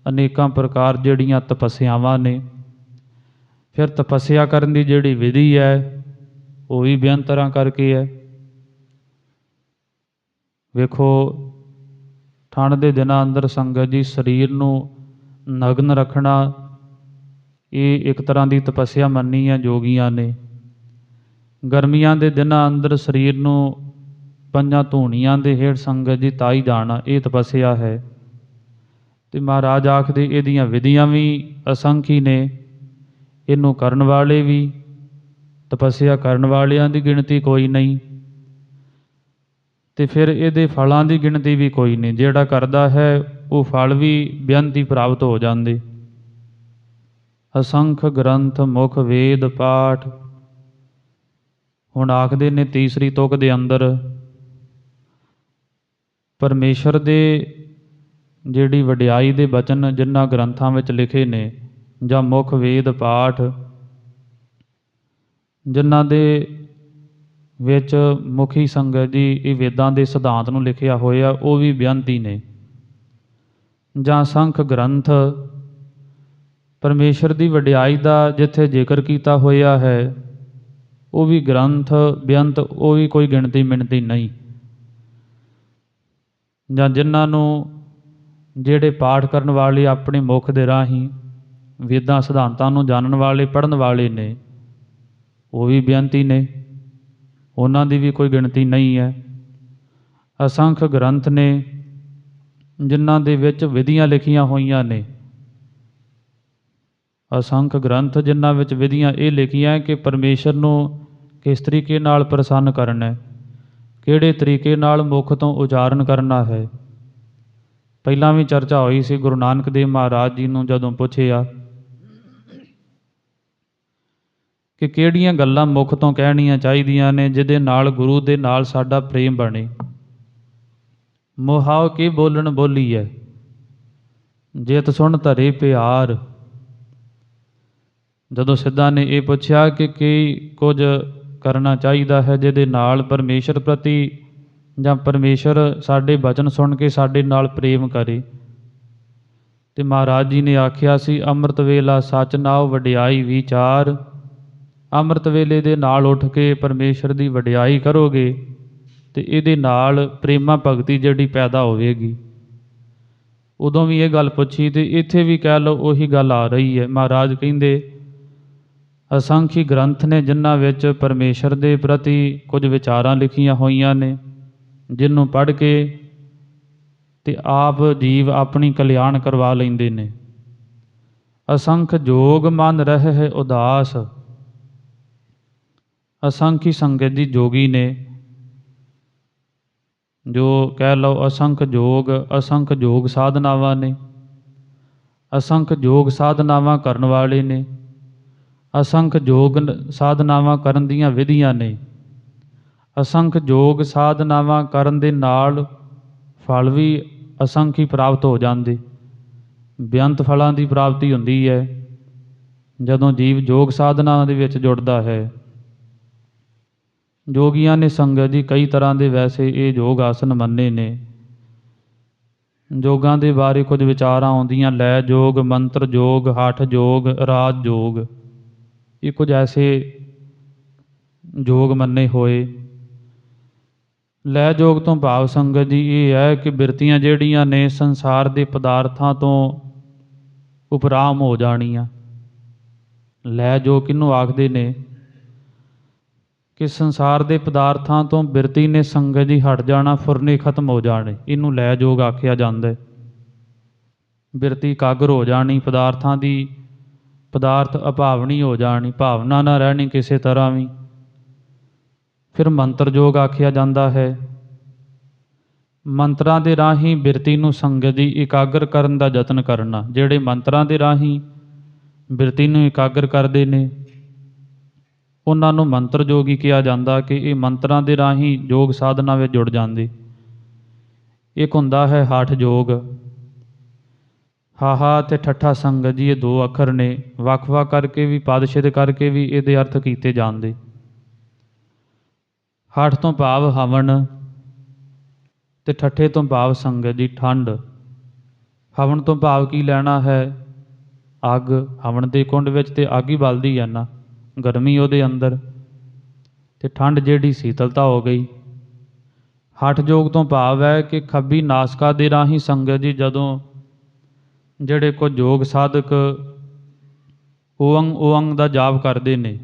ਅਨੇਕਾਂ ਪ੍ਰਕਾਰ ਜਿਹੜੀਆਂ ਤਪੱਸਿਆਵਾਂ ਨੇ। ਫਿਰ ਤਪੱਸਿਆ ਕਰਨ ਦੀ ਜਿਹੜੀ ਵਿਧੀ ਹੈ ਉਹ ਵੀ ਬੇਅੰਤ ਤਰ੍ਹਾਂ ਕਰਕੇ ਹੈ। ਵੇਖੋ, ਠੰਡ ਦੇ ਦਿਨਾਂ ਅੰਦਰ ਸੰਗਤ ਜੀ ਸਰੀਰ ਨੂੰ ਨਗਨ ਰੱਖਣਾ, ਇਹ ਇੱਕ ਤਰ੍ਹਾਂ ਦੀ ਤਪੱਸਿਆ ਮੰਨੀ ਹੈ ਜੋਗੀਆਂ ਨੇ। ਗਰਮੀਆਂ ਦੇ ਦਿਨਾਂ ਅੰਦਰ ਸਰੀਰ ਨੂੰ ਪੰਜਾਂ ਧੂਣੀਆਂ ਦੇ ਹੇਠ ਸੰਗਤ ਜੀ ਤਾਈ ਜਾਣਾ, ਇਹ ਤਪੱਸਿਆ ਹੈ। ਤੇ ਮਹਾਰਾਜ ਆਖਦੇ ਇਹਦੀਆਂ ਵਿਧੀਆਂ ਵੀ ਅਸੰਖੀ ਨੇ, ਇਹਨੂੰ ਕਰਨ ਵਾਲੇ ਵੀ, ਤਪੱਸਿਆ ਕਰਨ ਵਾਲਿਆਂ ਦੀ ਗਿਣਤੀ ਕੋਈ ਨਹੀਂ। ਤੇ ਫਿਰ ਇਹਦੇ ਫਲਾਂ ਦੀ ਗਿਣਤੀ ਵੀ ਕੋਈ ਨਹੀਂ। ਜਿਹੜਾ ਕਰਦਾ ਹੈ ਉਹ ਫਲ ਵੀ ਬੇਅੰਤ ਹੀ ਪ੍ਰਾਪਤ ਹੋ ਜਾਂਦੇ। ਅਸੰਖ ਗ੍ਰੰਥ ਮੁਖ ਵੇਦ ਪਾਠ। ਹੁਣ ਆਖਦੇ ਨੇ ਤੀਸਰੀ ਤੁਕ ਦੇ ਅੰਦਰ, ਪਰਮੇਸ਼ਰ ਦੇ ਜਿਹੜੀ ਵਡਿਆਈ ਦੇ ਬਚਨ ਜਿਨ੍ਹਾਂ ਗ੍ਰੰਥਾਂ ਵਿੱਚ ਲਿਖੇ ਨੇ, ਜਾਂ ਮੁੱਖ ਵੇਦ ਪਾਠ ਜਿਨ੍ਹਾਂ ਦੇ ਵਿੱਚ ਮੁਖੀ ਸੰਗਤ ਜੀ ਇਹ ਵੇਦਾਂ ਦੇ ਸਿਧਾਂਤ ਨੂੰ ਲਿਖਿਆ ਹੋਇਆ, ਉਹ ਵੀ ਬੇਅੰਤੀ ਨੇ। ਜਾਂ ਸੰਖ ਗ੍ਰੰਥ, ਪਰਮੇਸ਼ਰ ਦੀ ਵਡਿਆਈ ਦਾ ਜਿੱਥੇ ਜ਼ਿਕਰ ਕੀਤਾ ਹੋਇਆ ਹੈ, ਉਹ ਵੀ ਗ੍ਰੰਥ ਬੇਅੰਤ, ਉਹ ਵੀ ਕੋਈ ਗਿਣਤੀ ਮਿਣਤੀ ਨਹੀਂ। ਜਾਂ ਜਿਨ੍ਹਾਂ ਨੂੰ ਜਿਹੜੇ ਪਾਠ ਕਰਨ ਵਾਲੇ ਆਪਣੇ ਮੁਖ ਦੇ ਰਾਹੀਂ ਵੇਦਾਂ ਸਿਧਾਂਤਾਂ ਨੂੰ ਜਾਣਨ ਵਾਲੇ, ਪੜ੍ਹਨ ਵਾਲੇ ਨੇ, ਉਹ ਵੀ ਬੇਅੰਤੀ ਨੇ, ਉਹਨਾਂ ਦੀ ਵੀ ਕੋਈ ਗਿਣਤੀ ਨਹੀਂ ਹੈ। ਅਸੰਖ ਗ੍ਰੰਥ ਨੇ ਜਿਨ੍ਹਾਂ ਦੇ ਵਿੱਚ ਵਿਧੀਆਂ ਲਿਖੀਆਂ ਹੋਈਆਂ ਨੇ। ਅਸੰਖ ਗ੍ਰੰਥ ਜਿਨ੍ਹਾਂ ਵਿੱਚ ਵਿਧੀਆਂ ਇਹ ਲਿਖੀਆਂ ਕਿ ਪਰਮੇਸ਼ਰ ਨੂੰ ਕਿਸ ਤਰੀਕੇ ਨਾਲ ਪ੍ਰਸੰਨ ਕਰਨਾ ਹੈ, ਕਿਹੜੇ ਤਰੀਕੇ ਨਾਲ ਮੁਖ ਤੋਂ ਉਚਾਰਨ ਕਰਨਾ ਹੈ। ਪਹਿਲਾਂ ਵੀ ਚਰਚਾ ਹੋਈ ਸੀ, ਗੁਰੂ ਨਾਨਕ ਦੇਵ ਮਹਾਰਾਜ ਜੀ ਨੂੰ ਜਦੋਂ ਪੁੱਛਿਆ ਕਿ ਕਿਹੜੀਆਂ ਗੱਲਾਂ ਮੁਖ ਤੋਂ ਕਹਿਣੀਆਂ ਚਾਹੀਦੀਆਂ ਨੇ ਜਿਹਦੇ ਨਾਲ ਗੁਰੂ ਦੇ ਨਾਲ ਸਾਡਾ ਪ੍ਰੇਮ ਬਣੇ। ਮੁਹਾਉ ਕੀ ਬੋਲਣ ਬੋਲੀ ਹੈ, ਜੇਤ ਸੁਣ ਧਰੇ ਪਿਆਰ। ਜਦੋਂ ਸਿੱਧਾਂ ਨੇ ਇਹ ਪੁੱਛਿਆ ਕਿ ਕੀ ਕੁਝ ਕਰਨਾ ਚਾਹੀਦਾ ਹੈ ਜਿਹਦੇ ਨਾਲ ਪਰਮੇਸ਼ਰ ਪ੍ਰਤੀ ਜਾਂ ਪਰਮੇਸ਼ਰ ਸਾਡੇ ਬਚਨ ਸੁਣ ਕੇ ਸਾਡੇ ਨਾਲ ਪ੍ਰੇਮ ਕਰੇ, ਤੇ ਮਹਾਰਾਜ ਜੀ ਨੇ ਆਖਿਆ ਸੀ, ਅੰਮ੍ਰਿਤ ਵੇਲਾ ਸੱਚ ਨਾਉ ਵਡਿਆਈ ਵਿਚਾਰ। ਅੰਮ੍ਰਿਤ ਵੇਲੇ ਦੇ ਨਾਲ ਉੱਠ ਕੇ ਪਰਮੇਸ਼ਰ ਦੀ ਵਡਿਆਈ ਕਰੋਗੇ ਤੇ ਇਹਦੇ ਨਾਲ ਪ੍ਰੇਮਾ ਭਗਤੀ ਜਿਹੜੀ ਪੈਦਾ ਹੋਵੇਗੀ। ਉਦੋਂ ਵੀ ਇਹ ਗੱਲ ਪੁੱਛੀ ਤੇ ਇੱਥੇ ਵੀ ਕਹਿ ਲਓ ਉਹੀ ਗੱਲ ਆ ਰਹੀ ਹੈ। ਮਹਾਰਾਜ ਕਹਿੰਦੇ ਅਸੰਖੀ ਗ੍ਰੰਥ ਨੇ ਜਿਨ੍ਹਾਂ ਵਿੱਚ ਪਰਮੇਸ਼ਰ ਦੇ ਪ੍ਰਤੀ ਕੁਝ ਵਿਚਾਰਾਂ ਲਿਖੀਆਂ ਹੋਈਆਂ ਨੇ, ਜਿਹਨੂੰ ਪੜ੍ਹ ਕੇ ਤੇ ਆਪ ਜੀਵ ਆਪਣੀ ਕਲਿਆਣ ਕਰਵਾ ਲੈਂਦੇ ਨੇ। ਅਸੰਖ ਜੋਗ ਮਨ ਰਹਿ ਉਦਾਸ। ਅਸੰਖੀ ਸੰਗਤ ਜੀ ਜੋਗੀ ਨੇ, ਜੋ ਕਹਿ ਲਓ ਅਸੰਖ ਜੋਗ, ਅਸੰਖ ਜੋਗ ਸਾਧਨਾਵਾਂ ਨੇ, ਅਸੰਖ ਜੋਗ ਸਾਧਨਾਵਾਂ ਕਰਨ ਵਾਲੇ ਨੇ, ਅਸੰਖ ਜੋਗ ਸਾਧਨਾਵਾਂ ਕਰਨ ਦੀਆਂ ਵਿਧੀਆਂ ਨੇ। ਅਸੰਖ ਜੋਗ ਸਾਧਨਾਵਾਂ ਕਰਨ ਦੇ ਨਾਲ ਫਲ ਵੀ ਅਸੰਖੀ ਪ੍ਰਾਪਤ ਹੋ ਜਾਂਦੇ। ਬੇਅੰਤ ਫਲਾਂ ਦੀ ਪ੍ਰਾਪਤੀ ਹੁੰਦੀ ਹੈ ਜਦੋਂ ਜੀਵ ਯੋਗ ਸਾਧਨਾ ਦੇ ਵਿੱਚ ਜੁੜਦਾ ਹੈ। ਜੋਗੀਆਂ ਨੇ ਸੰਗਤ ਜੀ ਕਈ ਤਰ੍ਹਾਂ ਦੇ ਵੈਸੇ ਇਹ ਯੋਗ ਆਸਨ ਮੰਨੇ ਨੇ। ਯੋਗਾਂ ਦੇ ਬਾਰੇ ਕੁਝ ਵਿਚਾਰਾਂ ਆਉਂਦੀਆਂ, ਲੈ ਯੋਗ, ਮੰਤਰ ਯੋਗ, ਹਠ ਯੋਗ, ਰਾਜ ਯੋਗ, ਇਹ ਕੁਝ ਐਸੇ ਯੋਗ ਮੰਨੇ ਹੋਏ। ਲੈ ਯੋਗ ਤੋਂ ਭਾਵ ਸੰਗਤ ਜੀ ਇਹ ਹੈ ਕਿ ਬਿਰਤੀਆਂ ਜਿਹੜੀਆਂ ਨੇ ਸੰਸਾਰ ਦੇ ਪਦਾਰਥਾਂ ਤੋਂ ਉਪਰਾਮ ਹੋ ਜਾਣੀਆਂ। ਲੈ ਯੋਗ ਕਿਹਨੂੰ ਆਖਦੇ ਨੇ ਕਿ ਸੰਸਾਰ ਦੇ ਪਦਾਰਥਾਂ ਤੋਂ ਬਿਰਤੀ ਨੇ ਸੰਗਤ ਜੀ ਹਟ ਜਾਣਾ, ਫੁਰਨੇ ਖਤਮ ਹੋ ਜਾਣੇ, ਇਹਨੂੰ ਲੈ ਯੋਗ ਆਖਿਆ ਜਾਂਦਾ। ਬਿਰਤੀ ਇਕਾਗਰ ਹੋ ਜਾਣੀ, ਪਦਾਰਥਾਂ ਦੀ ਪਦਾਰਥ ਅਭਾਵਨੀ ਹੋ ਜਾਣੀ, ਭਾਵਨਾ ਨਾ ਰਹਿਣੀ ਕਿਸੇ ਤਰ੍ਹਾਂ ਵੀ। ਫਿਰ ਮੰਤਰ ਯੋਗ ਆਖਿਆ ਜਾਂਦਾ ਹੈ। ਮੰਤਰਾਂ ਦੇ ਰਾਹੀਂ ਬਿਰਤੀ ਨੂੰ ਸੰਗਤ ਦੀ ਇਕਾਗਰ ਕਰਨ ਦਾ ਯਤਨ ਕਰਨਾ। ਜਿਹੜੇ ਮੰਤਰਾਂ ਦੇ ਰਾਹੀਂ ਬਿਰਤੀ ਨੂੰ ਇਕਾਗਰ ਕਰਦੇ ਨੇ ਉਹਨਾਂ ਨੂੰ ਮੰਤਰ ਯੋਗੀ ਕਿਹਾ ਜਾਂਦਾ, ਕਿ ਇਹ ਮੰਤਰਾਂ ਦੇ ਰਾਹੀਂ ਯੋਗ ਸਾਧਨਾ ਵਿੱਚ ਜੁੜ ਜਾਂਦੇ। ਇੱਕ ਹੁੰਦਾ ਹੈ ਹਠ ਯੋਗ। ਹਾਹਾ ਅਤੇ ਠੱਠਾ ਸੰਗਤ ਜੀ ਇਹ ਦੋ ਅੱਖਰ ਨੇ, ਵੱਖ-ਵੱਖ ਕਰਕੇ ਵੀ ਪਦਛੇਦ ਕਰਕੇ ਵੀ ਇਹਦੇ ਅਰਥ ਕੀਤੇ ਜਾਂਦੇ। ਹਠ ਤੋਂ ਭਾਵ ਹਵਨ ਅਤੇ ਠੱਠੇ ਤੋਂ ਭਾਵ ਸੰਗਤ ਜੀ ਠੰਡ। ਹਵਨ ਤੋਂ ਭਾਵ ਕੀ ਲੈਣਾ ਹੈ? ਅੱਗ। ਹਵਨ ਦੇ ਕੁੰਡ ਵਿੱਚ ਤੇ ਅੱਗ ਹੀ ਬਲਦੀ ਹੈ ਨਾ, ਗਰਮੀ ਉਹਦੇ ਅੰਦਰ, ਅਤੇ ਠੰਡ ਜਿਹੜੀ ਸੀਤਲਤਾ ਹੋ ਗਈ। ਹਠ ਯੋਗ ਤੋਂ ਭਾਵ ਹੈ ਕਿ ਖੱਬੀ ਨਾਸਿਕਾ ਦੇ ਰਾਹੀਂ ਸੰਗਤ ਜੀ ਜਦੋਂ ਜਿਹੜੇ ਕੁਝ ਯੋਗ ਸਾਧਕ ਓਅੰਗ ਓਅੰਗ ਦਾ ਜਾਪ ਕਰਦੇ ਨੇ,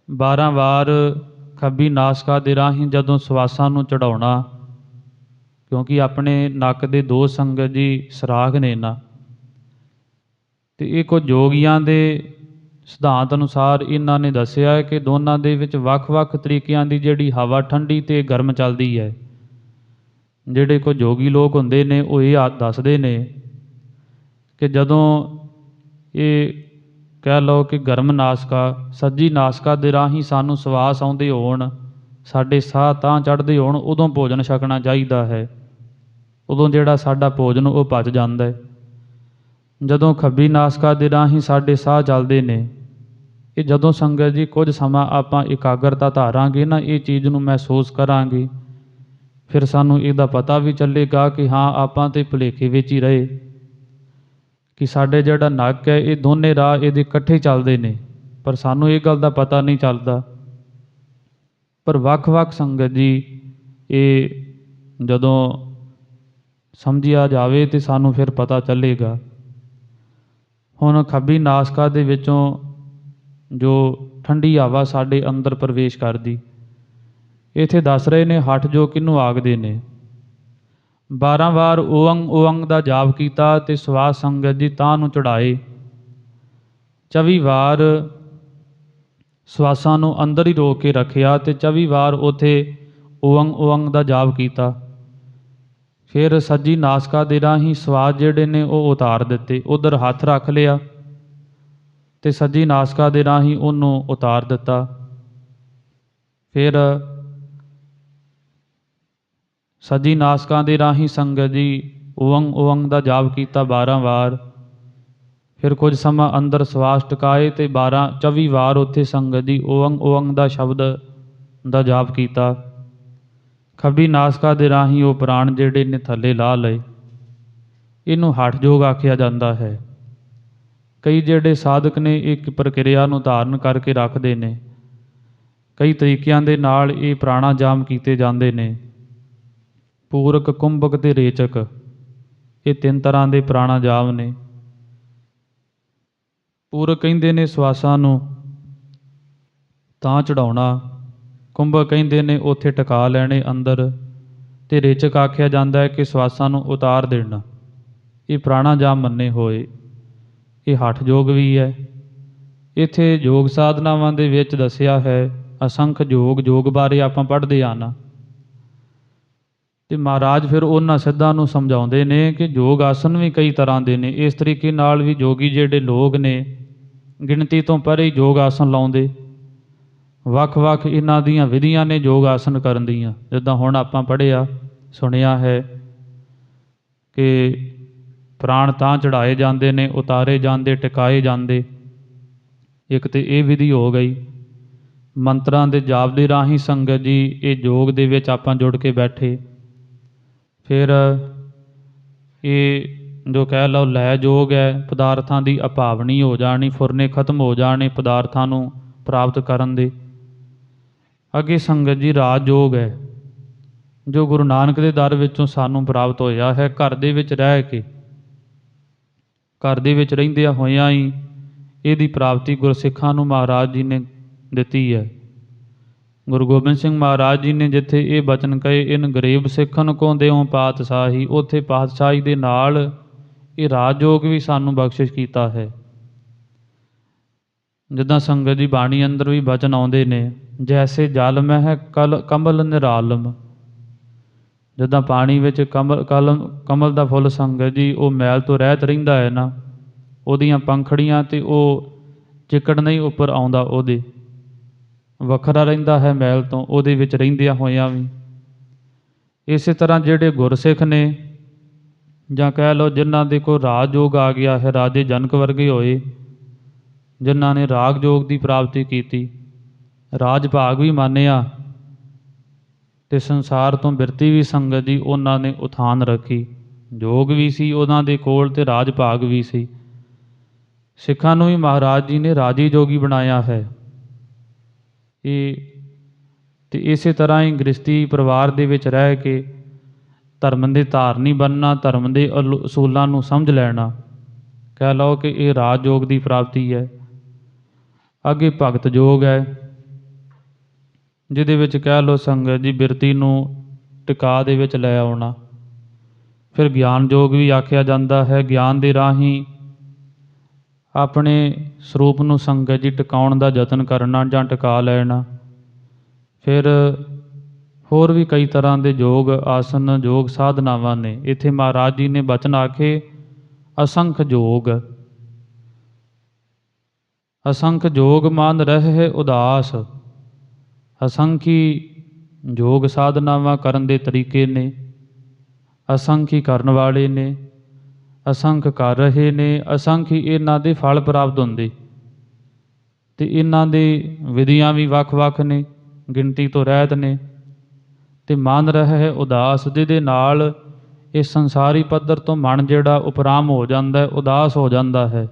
12 ਵਾਰ ਖੱਬੀ ਨਾਸਿਕਾ ਦੇ ਰਾਹੀਂ ਜਦੋਂ ਸਵਾਸਾਂ ਨੂੰ ਚੜਾਉਣਾ, ਕਿਉਂਕਿ ਆਪਣੇ ਨੱਕ ਦੇ ਦੋ ਸੰਗਤ ਜੀ ਸਰਾਖ ਨੇ ਨਾ, ਅਤੇ ਇਹ ਕੁਝ ਯੋਗੀਆਂ ਦੇ ਸਿਧਾਂਤ ਅਨੁਸਾਰ ਇਹਨਾਂ ਨੇ ਦੱਸਿਆ ਹੈ ਕਿ ਦੋਨਾਂ ਦੇ ਵਿੱਚ ਵੱਖ-ਵੱਖ ਤਰੀਕਿਆਂ ਦੀ ਜਿਹੜੀ ਹਵਾ ਠੰਡੀ ਅਤੇ ਗਰਮ ਚੱਲਦੀ ਹੈ। ਜਿਹੜੇ ਕੁਝ ਯੋਗੀ ਲੋਕ ਹੁੰਦੇ ਨੇ ਉਹ ਇਹ ਦੱਸਦੇ ਨੇ ਕਿ ਜਦੋਂ ਇਹ ਕਹਿ ਲਓ ਕਿ ਗਰਮ ਨਾਸਿਕਾ, ਸੱਜੀ ਨਾਸਿਕਾ ਦੇ ਰਾਹੀਂ ਸਾਨੂੰ ਸਵਾਸ ਆਉਂਦੇ ਹੋਣ, ਸਾਡੇ ਸਾਹ ਤਾਂ ਚੜ੍ਹਦੇ ਹੋਣ, ਉਦੋਂ ਭੋਜਨ ਛਕਣਾ ਚਾਹੀਦਾ ਹੈ। ਉਦੋਂ ਜਿਹੜਾ ਸਾਡਾ ਭੋਜਨ ਉਹ ਪਚ ਜਾਂਦਾ ਹੈ। ਜਦੋਂ ਖੱਬੀ ਨਾਸਿਕਾ ਦੇ ਰਾਹੀਂ ਸਾਡੇ ਸਾਹ ਚੱਲਦੇ ਨੇ, ਇਹ ਜਦੋਂ ਸੰਗਤ ਜੀ ਕੁਝ ਸਮਾਂ ਆਪਾਂ ਇਕਾਗਰਤਾ ਧਾਰਾਂਗੇ ਨਾ, ਇਹ ਚੀਜ਼ ਨੂੰ ਮਹਿਸੂਸ ਕਰਾਂਗੇ, ਫਿਰ ਸਾਨੂੰ ਇਹਦਾ ਪਤਾ ਵੀ ਚੱਲੇਗਾ ਕਿ ਹਾਂ ਆਪਾਂ ਤਾਂ ਭੁਲੇਖੇ ਵਿੱਚ ਹੀ ਰਹੇ, ਕਿ ਸਾਡੇ ਜਿਹੜਾ ਨੱਕ ਹੈ ਇਹ ਦੋਨੇ ਰਾਹ ਇਹਦੇ ਇਕੱਠੇ ਚੱਲਦੇ ਨੇ, ਪਰ ਸਾਨੂੰ ਇਹ ਗੱਲ ਦਾ ਪਤਾ ਨਹੀਂ ਚੱਲਦਾ। ਪਰ ਵੱਖ-ਵੱਖ ਸੰਗਤ ਜੀ ਇਹ ਜਦੋਂ ਸਮਝਿਆ ਜਾਵੇ ਤਾਂ ਸਾਨੂੰ ਫਿਰ ਪਤਾ ਚੱਲੇਗਾ। ਹੁਣ ਖੱਬੀ ਨਾਸਿਕਾ ਦੇ ਵਿੱਚੋਂ ਜੋ ਠੰਡੀ ਹਵਾ ਸਾਡੇ ਅੰਦਰ ਪ੍ਰਵੇਸ਼ ਕਰਦੀ, ਇੱਥੇ ਦੱਸ ਰਹੇ ਨੇ ਹਠ ਜੋ ਕਿਹਨੂੰ ਆਖਦੇ ਨੇ। 12 ਵਾਰ ਓਅੰਗ ਓਅੰਗ ਦਾ ਜਾਪ ਕੀਤਾ ਅਤੇ ਸਵਾਸ ਸੰਗਤ ਜੀ ਤਾਂਹ ਨੂੰ ਚੜ੍ਹਾਏ। 24 ਵਾਰ ਸਵਾਸਾਂ ਨੂੰ ਅੰਦਰ ਹੀ ਰੋਕ ਕੇ ਰੱਖਿਆ ਅਤੇ 24 ਵਾਰ ਉੱਥੇ ਓਅੰਗ ਓਅੰਗ ਦਾ ਜਾਪ ਕੀਤਾ। ਫਿਰ ਸੱਜੀ ਨਾਸਿਕਾ ਦੇ ਰਾਹੀਂ ਸਵਾਸ ਜਿਹੜੇ ਨੇ ਉਹ ਉਤਾਰ ਦਿੱਤੇ, ਉੱਧਰ ਹੱਥ ਰੱਖ ਲਿਆ ਅਤੇ ਸੱਜੀ ਨਾਸਿਕਾ ਦੇ ਰਾਹੀਂ ਉਹਨੂੰ ਉਤਾਰ ਦਿੱਤਾ। ਫਿਰ ਸੱਜੀ ਨਾਸਿਕਾ ਦੇ ਰਾਹੀਂ ਸੰਗਤ ਜੀ ਓਅੰਗ ਓਅੰਗ ਦਾ ਜਾਪ ਕੀਤਾ 12 ਵਾਰ। ਫਿਰ ਕੁਝ ਸਮਾਂ ਅੰਦਰ ਸਵਾਸ ਟਿਕਾਏ ਅਤੇ 24 ਵਾਰ ਉੱਥੇ ਸੰਗਤ ਜੀ ਓਅੰਗ ਓਅੰਗ ਦਾ ਸ਼ਬਦ ਦਾ ਜਾਪ ਕੀਤਾ। ਖੱਬੀ ਨਾਸਿਕਾ ਦੇ ਰਾਹੀਂ ਉਹ ਪ੍ਰਾਣ ਜਿਹੜੇ ਨੇ ਥੱਲੇ ਲਾ ਲਏ। ਇਹਨੂੰ ਹਠ ਯੋਗ ਆਖਿਆ ਜਾਂਦਾ ਹੈ। ਕਈ ਜਿਹੜੇ ਸਾਧਕ ਨੇ ਇੱਕ ਪ੍ਰਕਿਰਿਆ ਨੂੰ ਧਾਰਨ ਕਰਕੇ ਰੱਖਦੇ ਨੇ, ਕਈ ਤਰੀਕਿਆਂ ਦੇ ਨਾਲ ਇਹ ਪ੍ਰਾਣਾਯਾਮ ਕੀਤੇ ਜਾਂਦੇ ਨੇ। ਪੂਰਕ, ਕੁੰਭਕ ਅਤੇ ਰੇਚਕ, ਇਹ 3 ਤਰ੍ਹਾਂ ਦੇ ਪ੍ਰਾਣਾਯਾਮ ਨੇ। ਪੂਰਕ ਕਹਿੰਦੇ ਨੇ ਸਵਾਸਾਂ ਨੂੰ ਤਾਂ ਚੜਾਉਣਾ, ਕੁੰਭਕ ਕਹਿੰਦੇ ਨੇ ਉੱਥੇ ਟਿਕਾ ਲੈਣੇ ਅੰਦਰ, ਅਤੇ ਰੇਚਕ ਆਖਿਆ ਜਾਂਦਾ ਹੈ ਕਿ ਸਵਾਸਾਂ ਨੂੰ ਉਤਾਰ ਦੇਣਾ। ਇਹ ਪ੍ਰਾਣਾਯਾਮ ਮੰਨੇ ਹੋਏ, ਇਹ ਹਠ ਯੋਗ ਵੀ ਹੈ। ਇੱਥੇ ਯੋਗ ਸਾਧਨਾਵਾਂ ਦੇ ਵਿੱਚ ਦੱਸਿਆ ਹੈ ਅਸੰਖ ਯੋਗ ਬਾਰੇ ਆਪਾਂ ਪੜ੍ਹਦੇ ਆ ਨਾ, ਅਤੇ ਮਹਾਰਾਜ ਫਿਰ ਉਹਨਾਂ ਸਿੱਧਾਂ ਨੂੰ ਸਮਝਾਉਂਦੇ ਨੇ ਕਿ ਯੋਗ ਆਸਨ ਵੀ ਕਈ ਤਰ੍ਹਾਂ ਦੇ ਨੇ। ਇਸ ਤਰੀਕੇ ਨਾਲ ਵੀ ਯੋਗੀ ਜਿਹੜੇ ਲੋਕ ਨੇ ਗਿਣਤੀ ਤੋਂ ਪਰੇ ਯੋਗ ਆਸਨ ਲਾਉਂਦੇ। ਵੱਖ-ਵੱਖ ਇਹਨਾਂ ਦੀਆਂ ਵਿਧੀਆਂ ਨੇ ਯੋਗ ਆਸਨ ਕਰਨ ਦੀਆਂ, ਜਿੱਦਾਂ ਹੁਣ ਆਪਾਂ ਪੜ੍ਹਿਆ ਸੁਣਿਆ ਹੈ ਕਿ ਪ੍ਰਾਣ ਤਾਂ ਚੜ੍ਹਾਏ ਜਾਂਦੇ ਨੇ, ਉਤਾਰੇ ਜਾਂਦੇ, ਟਿਕਾਏ ਜਾਂਦੇ। ਇੱਕ ਤਾਂ ਇਹ ਵਿਧੀ ਹੋ ਗਈ। ਮੰਤਰਾਂ ਦੇ ਜਾਪ ਦੇ ਰਾਹੀਂ ਸੰਗਤ ਜੀ ਇਹ ਯੋਗ ਦੇ ਵਿੱਚ ਆਪਾਂ ਜੁੜ ਕੇ ਬੈਠੇ। ਫਿਰ ਇਹ ਜੋ ਕਹਿ ਲਓ ਲੈ ਯੋਗ ਹੈ, ਪਦਾਰਥਾਂ ਦੀ ਅਭਾਵਨੀ ਹੋ ਜਾਣੀ, ਫੁਰਨੇ ਖਤਮ ਹੋ ਜਾਣੇ ਪਦਾਰਥਾਂ ਨੂੰ ਪ੍ਰਾਪਤ ਕਰਨ ਦੇ। ਅੱਗੇ ਸੰਗਤ ਜੀ ਰਾਜ ਯੋਗ ਹੈ, ਜੋ ਗੁਰੂ ਨਾਨਕ ਦੇ ਦਰ ਵਿੱਚੋਂ ਸਾਨੂੰ ਪ੍ਰਾਪਤ ਹੋਇਆ ਹੈ। ਘਰ ਦੇ ਵਿੱਚ ਰਹਿ ਕੇ, ਘਰ ਦੇ ਵਿੱਚ ਰਹਿੰਦਿਆਂ ਹੋਇਆਂ ਹੀ ਇਹਦੀ ਪ੍ਰਾਪਤੀ ਗੁਰਸਿੱਖਾਂ ਨੂੰ ਮਹਾਰਾਜ ਜੀ ਨੇ ਦਿੱਤੀ ਹੈ। ਗੁਰੂ ਗੋਬਿੰਦ ਸਿੰਘ ਮਹਾਰਾਜ ਜੀ ਨੇ ਜਿੱਥੇ ਇਹ ਬਚਨ ਕਹੇ, ਇਨ ਗਰੀਬ ਸਿੱਖਨ ਕੋ ਦਿਓ ਪਾਤਸ਼ਾਹੀ, ਉੱਥੇ ਪਾਤਸ਼ਾਹੀ ਦੇ ਨਾਲ ਇਹ ਰਾਜ ਯੋਗ ਵੀ ਸਾਨੂੰ ਬਖਸ਼ਿਸ਼ ਕੀਤਾ ਹੈ। ਜਿੱਦਾਂ ਸੰਗਤ ਦੀ ਬਾਣੀ ਅੰਦਰ ਵੀ ਬਚਨ ਆਉਂਦੇ ਨੇ, ਜੈਸੇ ਜਲ ਮਹਿ ਕਮਲ ਨਿਰਾਲਮ। ਜਿੱਦਾਂ ਪਾਣੀ ਵਿੱਚ ਕਮਲ ਦਾ ਫੁੱਲ ਸੰਗਤ ਜੀ ਉਹ ਮੈਲ ਤੋਂ ਰਹਿਤ ਰਹਿੰਦਾ ਹੈ ਨਾ, ਉਹਦੀਆਂ ਪੰਖੜੀਆਂ ਅਤੇ ਉਹ ਚਿੱਕੜ ਨਹੀਂ ਉੱਪਰ ਆਉਂਦਾ, ਉਹਦੇ ਵੱਖਰਾ ਰਹਿੰਦਾ ਹੈ ਮੈਲ ਤੋਂ, ਉਹਦੇ ਵਿੱਚ ਰਹਿੰਦਿਆਂ ਹੋਇਆਂ ਵੀ। ਇਸੇ ਤਰ੍ਹਾਂ ਜਿਹੜੇ ਗੁਰਸਿੱਖ ਨੇ ਜਾਂ ਕਹਿ ਲਓ ਜਿਨ੍ਹਾਂ ਦੇ ਕੋਲ ਰਾਜ ਯੋਗ ਆ ਗਿਆ ਹੈ, ਰਾਜੇ ਜਨਕ ਵਰਗੇ ਹੋਏ, ਜਿਨ੍ਹਾਂ ਨੇ ਰਾਗ ਯੋਗ ਦੀ ਪ੍ਰਾਪਤੀ ਕੀਤੀ, ਰਾਜ ਭਾਗ ਵੀ ਮੰਨਿਆ ਤੇ ਸੰਸਾਰ ਤੋਂ ਬਿਰਤੀ ਵੀ ਸੰਗਤ ਜੀ ਉਹਨਾਂ ਨੇ ਉਥਾਨ ਰੱਖੀ। ਯੋਗ ਵੀ ਸੀ ਉਹਨਾਂ ਦੇ ਕੋਲ ਤੇ ਰਾਜ ਭਾਗ ਵੀ ਸੀ। ਸਿੱਖਾਂ ਨੂੰ ਵੀ ਮਹਾਰਾਜ ਜੀ ਨੇ ਰਾਜੀ ਜੋਗੀ ਬਣਾਇਆ ਹੈ। ਇਹ ਤੇ ਇਸੇ ਤਰ੍ਹਾਂ ਹੀ ਗ੍ਰਸਤੀ ਪਰਿਵਾਰ ਦੇ ਵਿੱਚ ਰਹਿ ਕੇ ਧਰਮ ਦੇ ਧਾਰਨੀ ਬਣਨਾ, ਧਰਮ ਦੇ ਅਸੂਲਾਂ ਨੂੰ ਸਮਝ ਲੈਣਾ, ਕਹਿ ਲਓ ਕਿ ਇਹ ਰਾਜ ਯੋਗ ਦੀ ਪ੍ਰਾਪਤੀ ਹੈ। ਅੱਗੇ ਭਗਤ ਯੋਗ ਹੈ, ਜਿਹਦੇ ਵਿੱਚ ਕਹਿ ਲਓ ਸੰਗਤ ਜੀ ਬਿਰਤੀ ਨੂੰ ਟਿਕਾ ਦੇ ਵਿੱਚ ਲੈ ਆਉਣਾ। ਫਿਰ ਗਿਆਨ ਯੋਗ ਵੀ ਆਖਿਆ ਜਾਂਦਾ ਹੈ, ਗਿਆਨ ਦੇ ਰਾਹੀਂ ਆਪਣੇ ਸਰੂਪ ਨੂੰ ਸੰਗਤ ਜੀ ਟਿਕਾਉਣ ਦਾ ਯਤਨ ਕਰਨਾ ਜਾਂ ਟਿਕਾ ਲੈਣਾ। ਫਿਰ ਹੋਰ ਵੀ ਕਈ ਤਰ੍ਹਾਂ ਦੇ ਯੋਗ ਆਸਨ, ਯੋਗ ਸਾਧਨਾਵਾਂ ਨੇ। ਇੱਥੇ ਮਹਾਰਾਜ ਜੀ ਨੇ ਬਚਨ ਆਖੇ ਅਸੰਖ ਯੋਗ, ਅਸੰਖ ਯੋਗ ਮਨ ਰਹਿ ਉਦਾਸ। ਅਸੰਖੀ ਯੋਗ ਸਾਧਨਾਵਾਂ ਕਰਨ ਦੇ ਤਰੀਕੇ ਨੇ, ਅਸੰਖੀ ਕਰਨ ਵਾਲੇ ਨੇ, ਅਸੰਖ ਕਰ ਰਹੇ ਨੇ, ਅਸੰਖੀ ਇਹਨਾਂ ਦੇ ਫਲ ਪ੍ਰਾਪਤ ਹੁੰਦੇ ਤੇ ਇਹਨਾਂ ਦੇ ਵਿਧੀਆਂ ਵੀ ਵੱਖ-ਵੱਖ ਨੇ, ਗਿਣਤੀ ਤੋਂ ਰਹਿਤ ਨੇ। ਤੇ ਮਨ ਰਹਿ ਉਦਾਸ, ਜਿਹਦੇ ਨਾਲ ਇਹ ਸੰਸਾਰੀ ਪੱਧਰ ਤੋਂ ਮਨ ਜਿਹੜਾ ਉਪਰਾਮ ਹੋ ਜਾਂਦਾ ਹੈ, ਉਦਾਸ ਹੋ ਜਾਂਦਾ ਹੈ।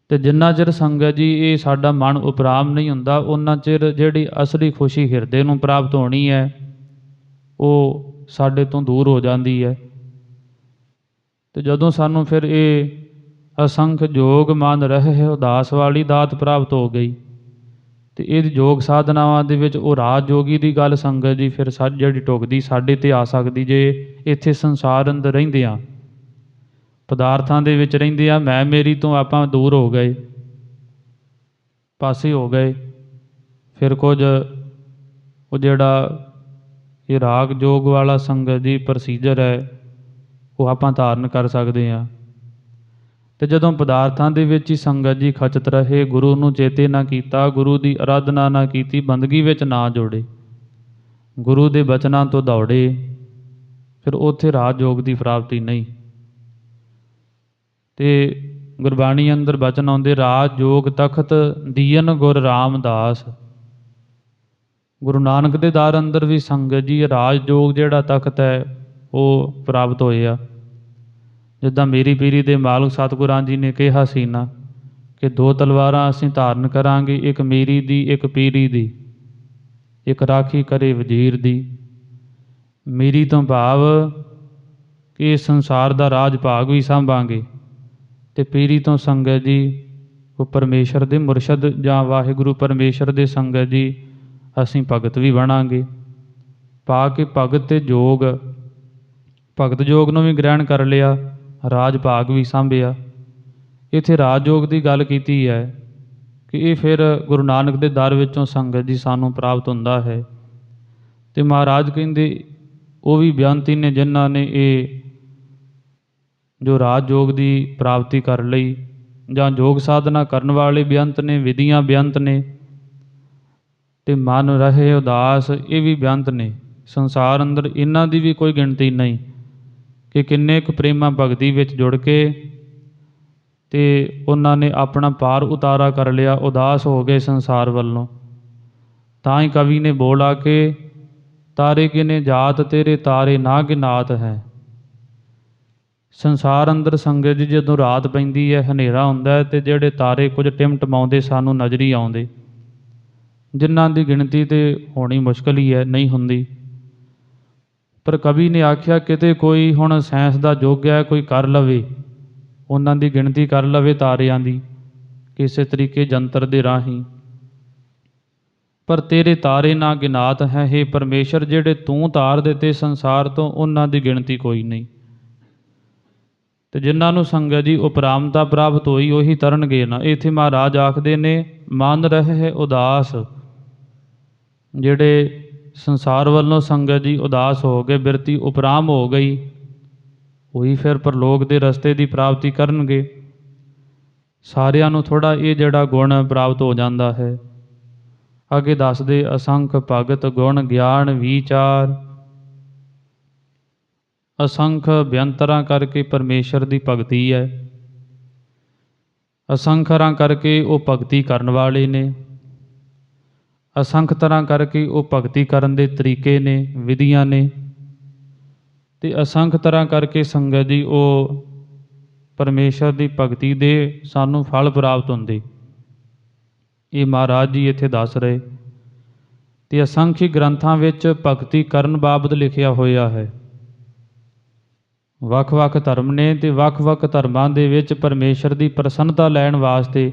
ਤੇ ਜਿੰਨਾ ਚਿਰ ਸੰਗਤ ਜੀ ਇਹ ਸਾਡਾ ਮਨ ਉਪਰਾਮ ਨਹੀਂ ਹੁੰਦਾ, ਉਹਨਾਂ ਚਿਰ ਜਿਹੜੀ ਅਸਲੀ ਖੁਸ਼ੀ ਹਿਰਦੇ ਨੂੰ ਪ੍ਰਾਪਤ ਹੋਣੀ ਹੈ ਉਹ ਸਾਡੇ ਤੋਂ ਦੂਰ ਹੋ ਜਾਂਦੀ ਹੈ। ਤੇ ਜਦੋਂ ਸਾਨੂੰ ਫਿਰ ਇਹ ਅਸੰਖ ਯੋਗ ਮਨ ਰਹਿ ਉਦਾਸ ਵਾਲੀ ਦਾਤ ਪ੍ਰਾਪਤ ਹੋ ਗਈ ਤੇ ਇਹ ਯੋਗ ਸਾਧਨਾਵਾਂ ਦੇ ਵਿੱਚ ਉਹ ਰਾਜ ਯੋਗੀ ਦੀ ਗੱਲ ਸੰਗਤ ਜੀ ਫਿਰ ਜਿਹੜੀ ਟੁਕਦੀ ਸਾਡੇ ਤੇ ਆ ਸਕਦੀ ਜੇ ਇੱਥੇ ਸੰਸਾਰ ਅੰਦਰ ਰਹਿੰਦੇ ਆ, ਪਦਾਰਥਾਂ ਦੇ ਵਿੱਚ ਰਹਿੰਦੇ ਆ, ਮੈਂ ਮੇਰੀ ਤੋਂ ਆਪਾਂ ਦੂਰ ਹੋ ਗਏ, ਪਾਸੇ ਹੋ ਗਏ। ਫਿਰ ਕੁਝ ਉਹ ਜਿਹੜਾ ਇਹ ਰਾਗ ਯੋਗ ਵਾਲਾ ਸੰਗਤ ਜੀ ਪ੍ਰੋਸੀਜਰ ਹੈ ਉਹ ਆਪਾਂ ਧਾਰਨ ਕਰ ਸਕਦੇ ਹਾਂ। ਤੇ ਜਦੋਂ ਪਦਾਰਥਾਂ ਦੇ ਵਿੱਚ ਹੀ ਸੰਗਤ ਜੀ ਖਚਤ ਰਹੇ, ਗੁਰੂ ਨੂੰ ਚੇਤੇ ਨਾ ਕੀਤਾ, ਗੁਰੂ ਦੀ ਅਰਾਧਨਾ ਨਾ ਕੀਤੀ, ਬੰਦਗੀ ਵਿੱਚ ਨਾ ਜੋੜੇ, ਗੁਰੂ ਦੇ ਬਚਨਾਂ ਤੋਂ ਦੌੜੇ, ਫਿਰ ਉੱਥੇ ਰਾਜ ਯੋਗ ਦੀ ਪ੍ਰਾਪਤੀ ਨਹੀਂ। ਤੇ ਗੁਰਬਾਣੀ ਅੰਦਰ ਬਚਨ ਆਉਂਦੇ, ਰਾਜ ਯੋਗ ਤਖਤ ਦੀਨ ਗੁਰ ਰਾਮਦਾਸ। ਗੁਰੂ ਨਾਨਕ ਦੇ ਦਰ ਅੰਦਰ ਵੀ ਸੰਗਤ ਜੀ ਰਾਜ ਯੋਗ ਜਿਹੜਾ ਤਖਤ ਹੈ ਉਹ ਪ੍ਰਾਪਤ ਹੋਇਆ। ਜਿੱਦਾਂ ਮੇਰੀ ਪੀਰੀ ਦੇ ਮਾਲਕ ਸਤਿਗੁਰਾਂ ਜੀ ਨੇ ਕਿਹਾ ਸੀ ਨਾ ਕਿ ਦੋ ਤਲਵਾਰਾਂ ਅਸੀਂ ਧਾਰਨ ਕਰਾਂਗੇ, ਇੱਕ ਮੇਰੀ ਦੀ, ਇੱਕ ਪੀਰੀ ਦੀ, ਇੱਕ ਰਾਖੀ ਕਰੇ ਵਜ਼ੀਰ ਦੀ। ਮੇਰੀ ਤੋਂ ਭਾਵ ਕਿ ਇਸ ਸੰਸਾਰ ਦਾ ਰਾਜ ਭਾਗ ਵੀ ਸਾਂਭਾਂਗੇ, ਤੇ ਪੀਰੀ ਤੋਂ ਸੰਗਤ ਜੀ ਉਹ ਪਰਮੇਸ਼ਰ ਦੇ ਮੁਰਸ਼ਦ ਜਾਂ ਵਾਹਿਗੁਰੂ ਪਰਮੇਸ਼ਰ ਦੇ ਸੰਗਤ ਜੀ ਅਸੀਂ ਭਗਤ ਵੀ ਬਣਾਂਗੇ। ਪਾ ਕੇ ਭਗਤ ਤੇ ਯੋਗ, ਭਗਤ ਯੋਗ ਨੂੰ ਵੀ ਗ੍ਰਹਿਣ ਕਰ ਲਿਆ, ਰਾਜ ਭਾਗ ਵੀ ਸਾਂਭਿਆ। ਇੱਥੇ ਰਾਜ ਯੋਗ ਦੀ ਗੱਲ ਕੀਤੀ ਹੈ ਕਿ ਇਹ ਫਿਰ ਗੁਰੂ ਨਾਨਕ ਦੇ ਦਰ ਵਿੱਚੋਂ ਸੰਗਤ ਜੀ ਸਾਨੂੰ ਪ੍ਰਾਪਤ ਹੁੰਦਾ ਹੈ। ਤੇ ਮਹਾਰਾਜ ਕਹਿੰਦੇ ਉਹ ਵੀ ਬੇਅੰਤੀ ਨੇ ਜਿਨ੍ਹਾਂ ਨੇ ਇਹ ਜੋ ਰਾਜ ਯੋਗ ਦੀ ਪ੍ਰਾਪਤੀ ਕਰ ਲਈ, ਜਾਂ ਯੋਗ ਸਾਧਨਾ ਕਰਨ ਵਾਲੇ ਬੇਅੰਤ ਨੇ, ਵਿਧੀਆਂ ਬੇਅੰਤ ਨੇ, ਤੇ ਮਨ ਰਹੇ ਉਦਾਸ ਇਹ ਵੀ ਬੇਅੰਤ ਨੇ। ਸੰਸਾਰ ਅੰਦਰ ਇਹਨਾਂ ਦੀ ਵੀ ਕੋਈ ਗਿਣਤੀ ਨਹੀਂ ਕਿ ਕਿੰਨੇ ਕੁ ਪ੍ਰੇਮਾ ਭਗਤੀ ਵਿੱਚ ਜੁੜ ਕੇ ਤੇ ਉਹਨਾਂ ਨੇ ਆਪਣਾ ਪਾਰ ਉਤਾਰਾ ਕਰ ਲਿਆ, ਉਦਾਸ ਹੋ ਗਏ ਸੰਸਾਰ ਵੱਲੋਂ। ਤਾਂ ਹੀ ਕਵੀ ਨੇ ਬੋਲ ਆ ਕੇ, ਤਾਰੇ ਕਿਨੇ ਜਾਤ ਤੇਰੇ ਤਾਰੇ ਨਾ ਗਿਨਾਤ ਹੈ। ਸੰਸਾਰ ਅੰਦਰ ਸੰਗਤ ਜੀ ਜਦੋਂ ਰਾਤ ਪੈਂਦੀ ਹੈ, ਹਨੇਰਾ ਹੁੰਦਾ ਹੈ, ਤੇ ਜਿਹੜੇ ਤਾਰੇ ਕੁਝ ਟਿਮਟਮਾਉਂਦੇ ਸਾਨੂੰ ਨਜ਼ਰੀ ਆਉਂਦੇ, ਜਿਨ੍ਹਾਂ ਦੀ ਗਿਣਤੀ ਤੇ ਹੋਣੀ ਮੁਸ਼ਕਲ ਹੀ ਹੈ, ਨਹੀਂ ਹੁੰਦੀ। ਪਰ ਕਵੀ ਨੇ ਆਖਿਆ ਕਿਤੇ ਕੋਈ ਹੁਣ ਸਾਇੰਸ ਦਾ ਯੁੱਗ ਹੈ, ਕੋਈ ਕਰ ਲਵੇ, ਉਹਨਾਂ ਦੀ ਗਿਣਤੀ ਕਰ ਲਵੇ ਤਾਰਿਆਂ ਦੀ ਕਿਸੇ ਤਰੀਕੇ ਜੰਤਰ ਦੇ ਰਾਹੀਂ। ਪਰ ਤੇਰੇ ਤਾਰੇ ਨਾ ਗਿਨਾਤ ਹੈ, ਹੇ ਪਰਮੇਸ਼ਰ, ਜਿਹੜੇ ਤੂੰ ਤਾਰ ਦਿੱਤੇ ਸੰਸਾਰ ਤੋਂ, ਉਹਨਾਂ ਦੀ ਗਿਣਤੀ ਕੋਈ ਨਹੀਂ। ਤੇ ਜਿਨ੍ਹਾਂ ਨੂੰ ਸੰਗਤ ਜੀ ਉਪਰਾਮਤਾ ਪ੍ਰਾਪਤ ਹੋਈ ਉਹੀ ਤਰਨਗੇ ਨਾ। ਇੱਥੇ ਮਹਾਰਾਜ ਆਖਦੇ ਨੇ ਮਨ ਰਹਿ ਉਦਾਸ, ਜਿਹੜੇ ਸੰਸਾਰ ਵੱਲੋਂ ਸੰਗਤ ਜੀ ਉਦਾਸ ਹੋ ਗਏ, ਬਿਰਤੀ ਉਪਰਾਮ ਹੋ ਗਈ, ਉਹੀ ਫਿਰ ਪਰਲੋਕ ਦੇ ਰਸਤੇ ਦੀ ਪ੍ਰਾਪਤੀ ਕਰਨਗੇ। ਸਾਰਿਆਂ ਨੂੰ ਥੋੜ੍ਹਾ ਇਹ ਜਿਹੜਾ ਗੁਣ ਪ੍ਰਾਪਤ ਹੋ ਜਾਂਦਾ ਹੈ। ਅੱਗੇ ਦੱਸਦੇ ਅਸੰਖ ਭਗਤ ਗੁਣ ਗਿਆਨ ਵਿਚਾਰ। ਅਸੰਖ ਬੇਅੰਤਰਾਂ ਕਰਕੇ ਪਰਮੇਸ਼ਰ ਦੀ ਭਗਤੀ ਹੈ। ਅਸੰਖ ਤਰ੍ਹਾਂ ਕਰਕੇ ਉਹ ਭਗਤੀ ਕਰਨ ਵਾਲੇ ਨੇ, ਅਸੰਖ ਤਰ੍ਹਾਂ ਕਰਕੇ ਉਹ ਭਗਤੀ ਕਰਨ ਦੇ ਤਰੀਕੇ ਨੇ, ਵਿਧੀਆਂ ਨੇ, ਅਤੇ ਅਸੰਖ ਤਰ੍ਹਾਂ ਕਰਕੇ ਸੰਗਤ ਜੀ ਉਹ ਪਰਮੇਸ਼ਰ ਦੀ ਭਗਤੀ ਦੇ ਸਾਨੂੰ ਫਲ ਪ੍ਰਾਪਤ ਹੁੰਦੇ। ਇਹ ਮਹਾਰਾਜ ਜੀ ਇੱਥੇ ਦੱਸ ਰਹੇ। ਅਤੇ ਅਸੰਖੀ ਗ੍ਰੰਥਾਂ ਵਿੱਚ ਭਗਤੀ ਕਰਨ ਬਾਬਤ ਲਿਖਿਆ ਹੋਇਆ ਹੈ। ਵੱਖ ਵੱਖ ਧਰਮ ਨੇ ਅਤੇ ਵੱਖ ਵੱਖ ਧਰਮਾਂ ਦੇ ਵਿੱਚ ਪਰਮੇਸ਼ਰ ਦੀ ਪ੍ਰਸੰਨਤਾ ਲੈਣ ਵਾਸਤੇ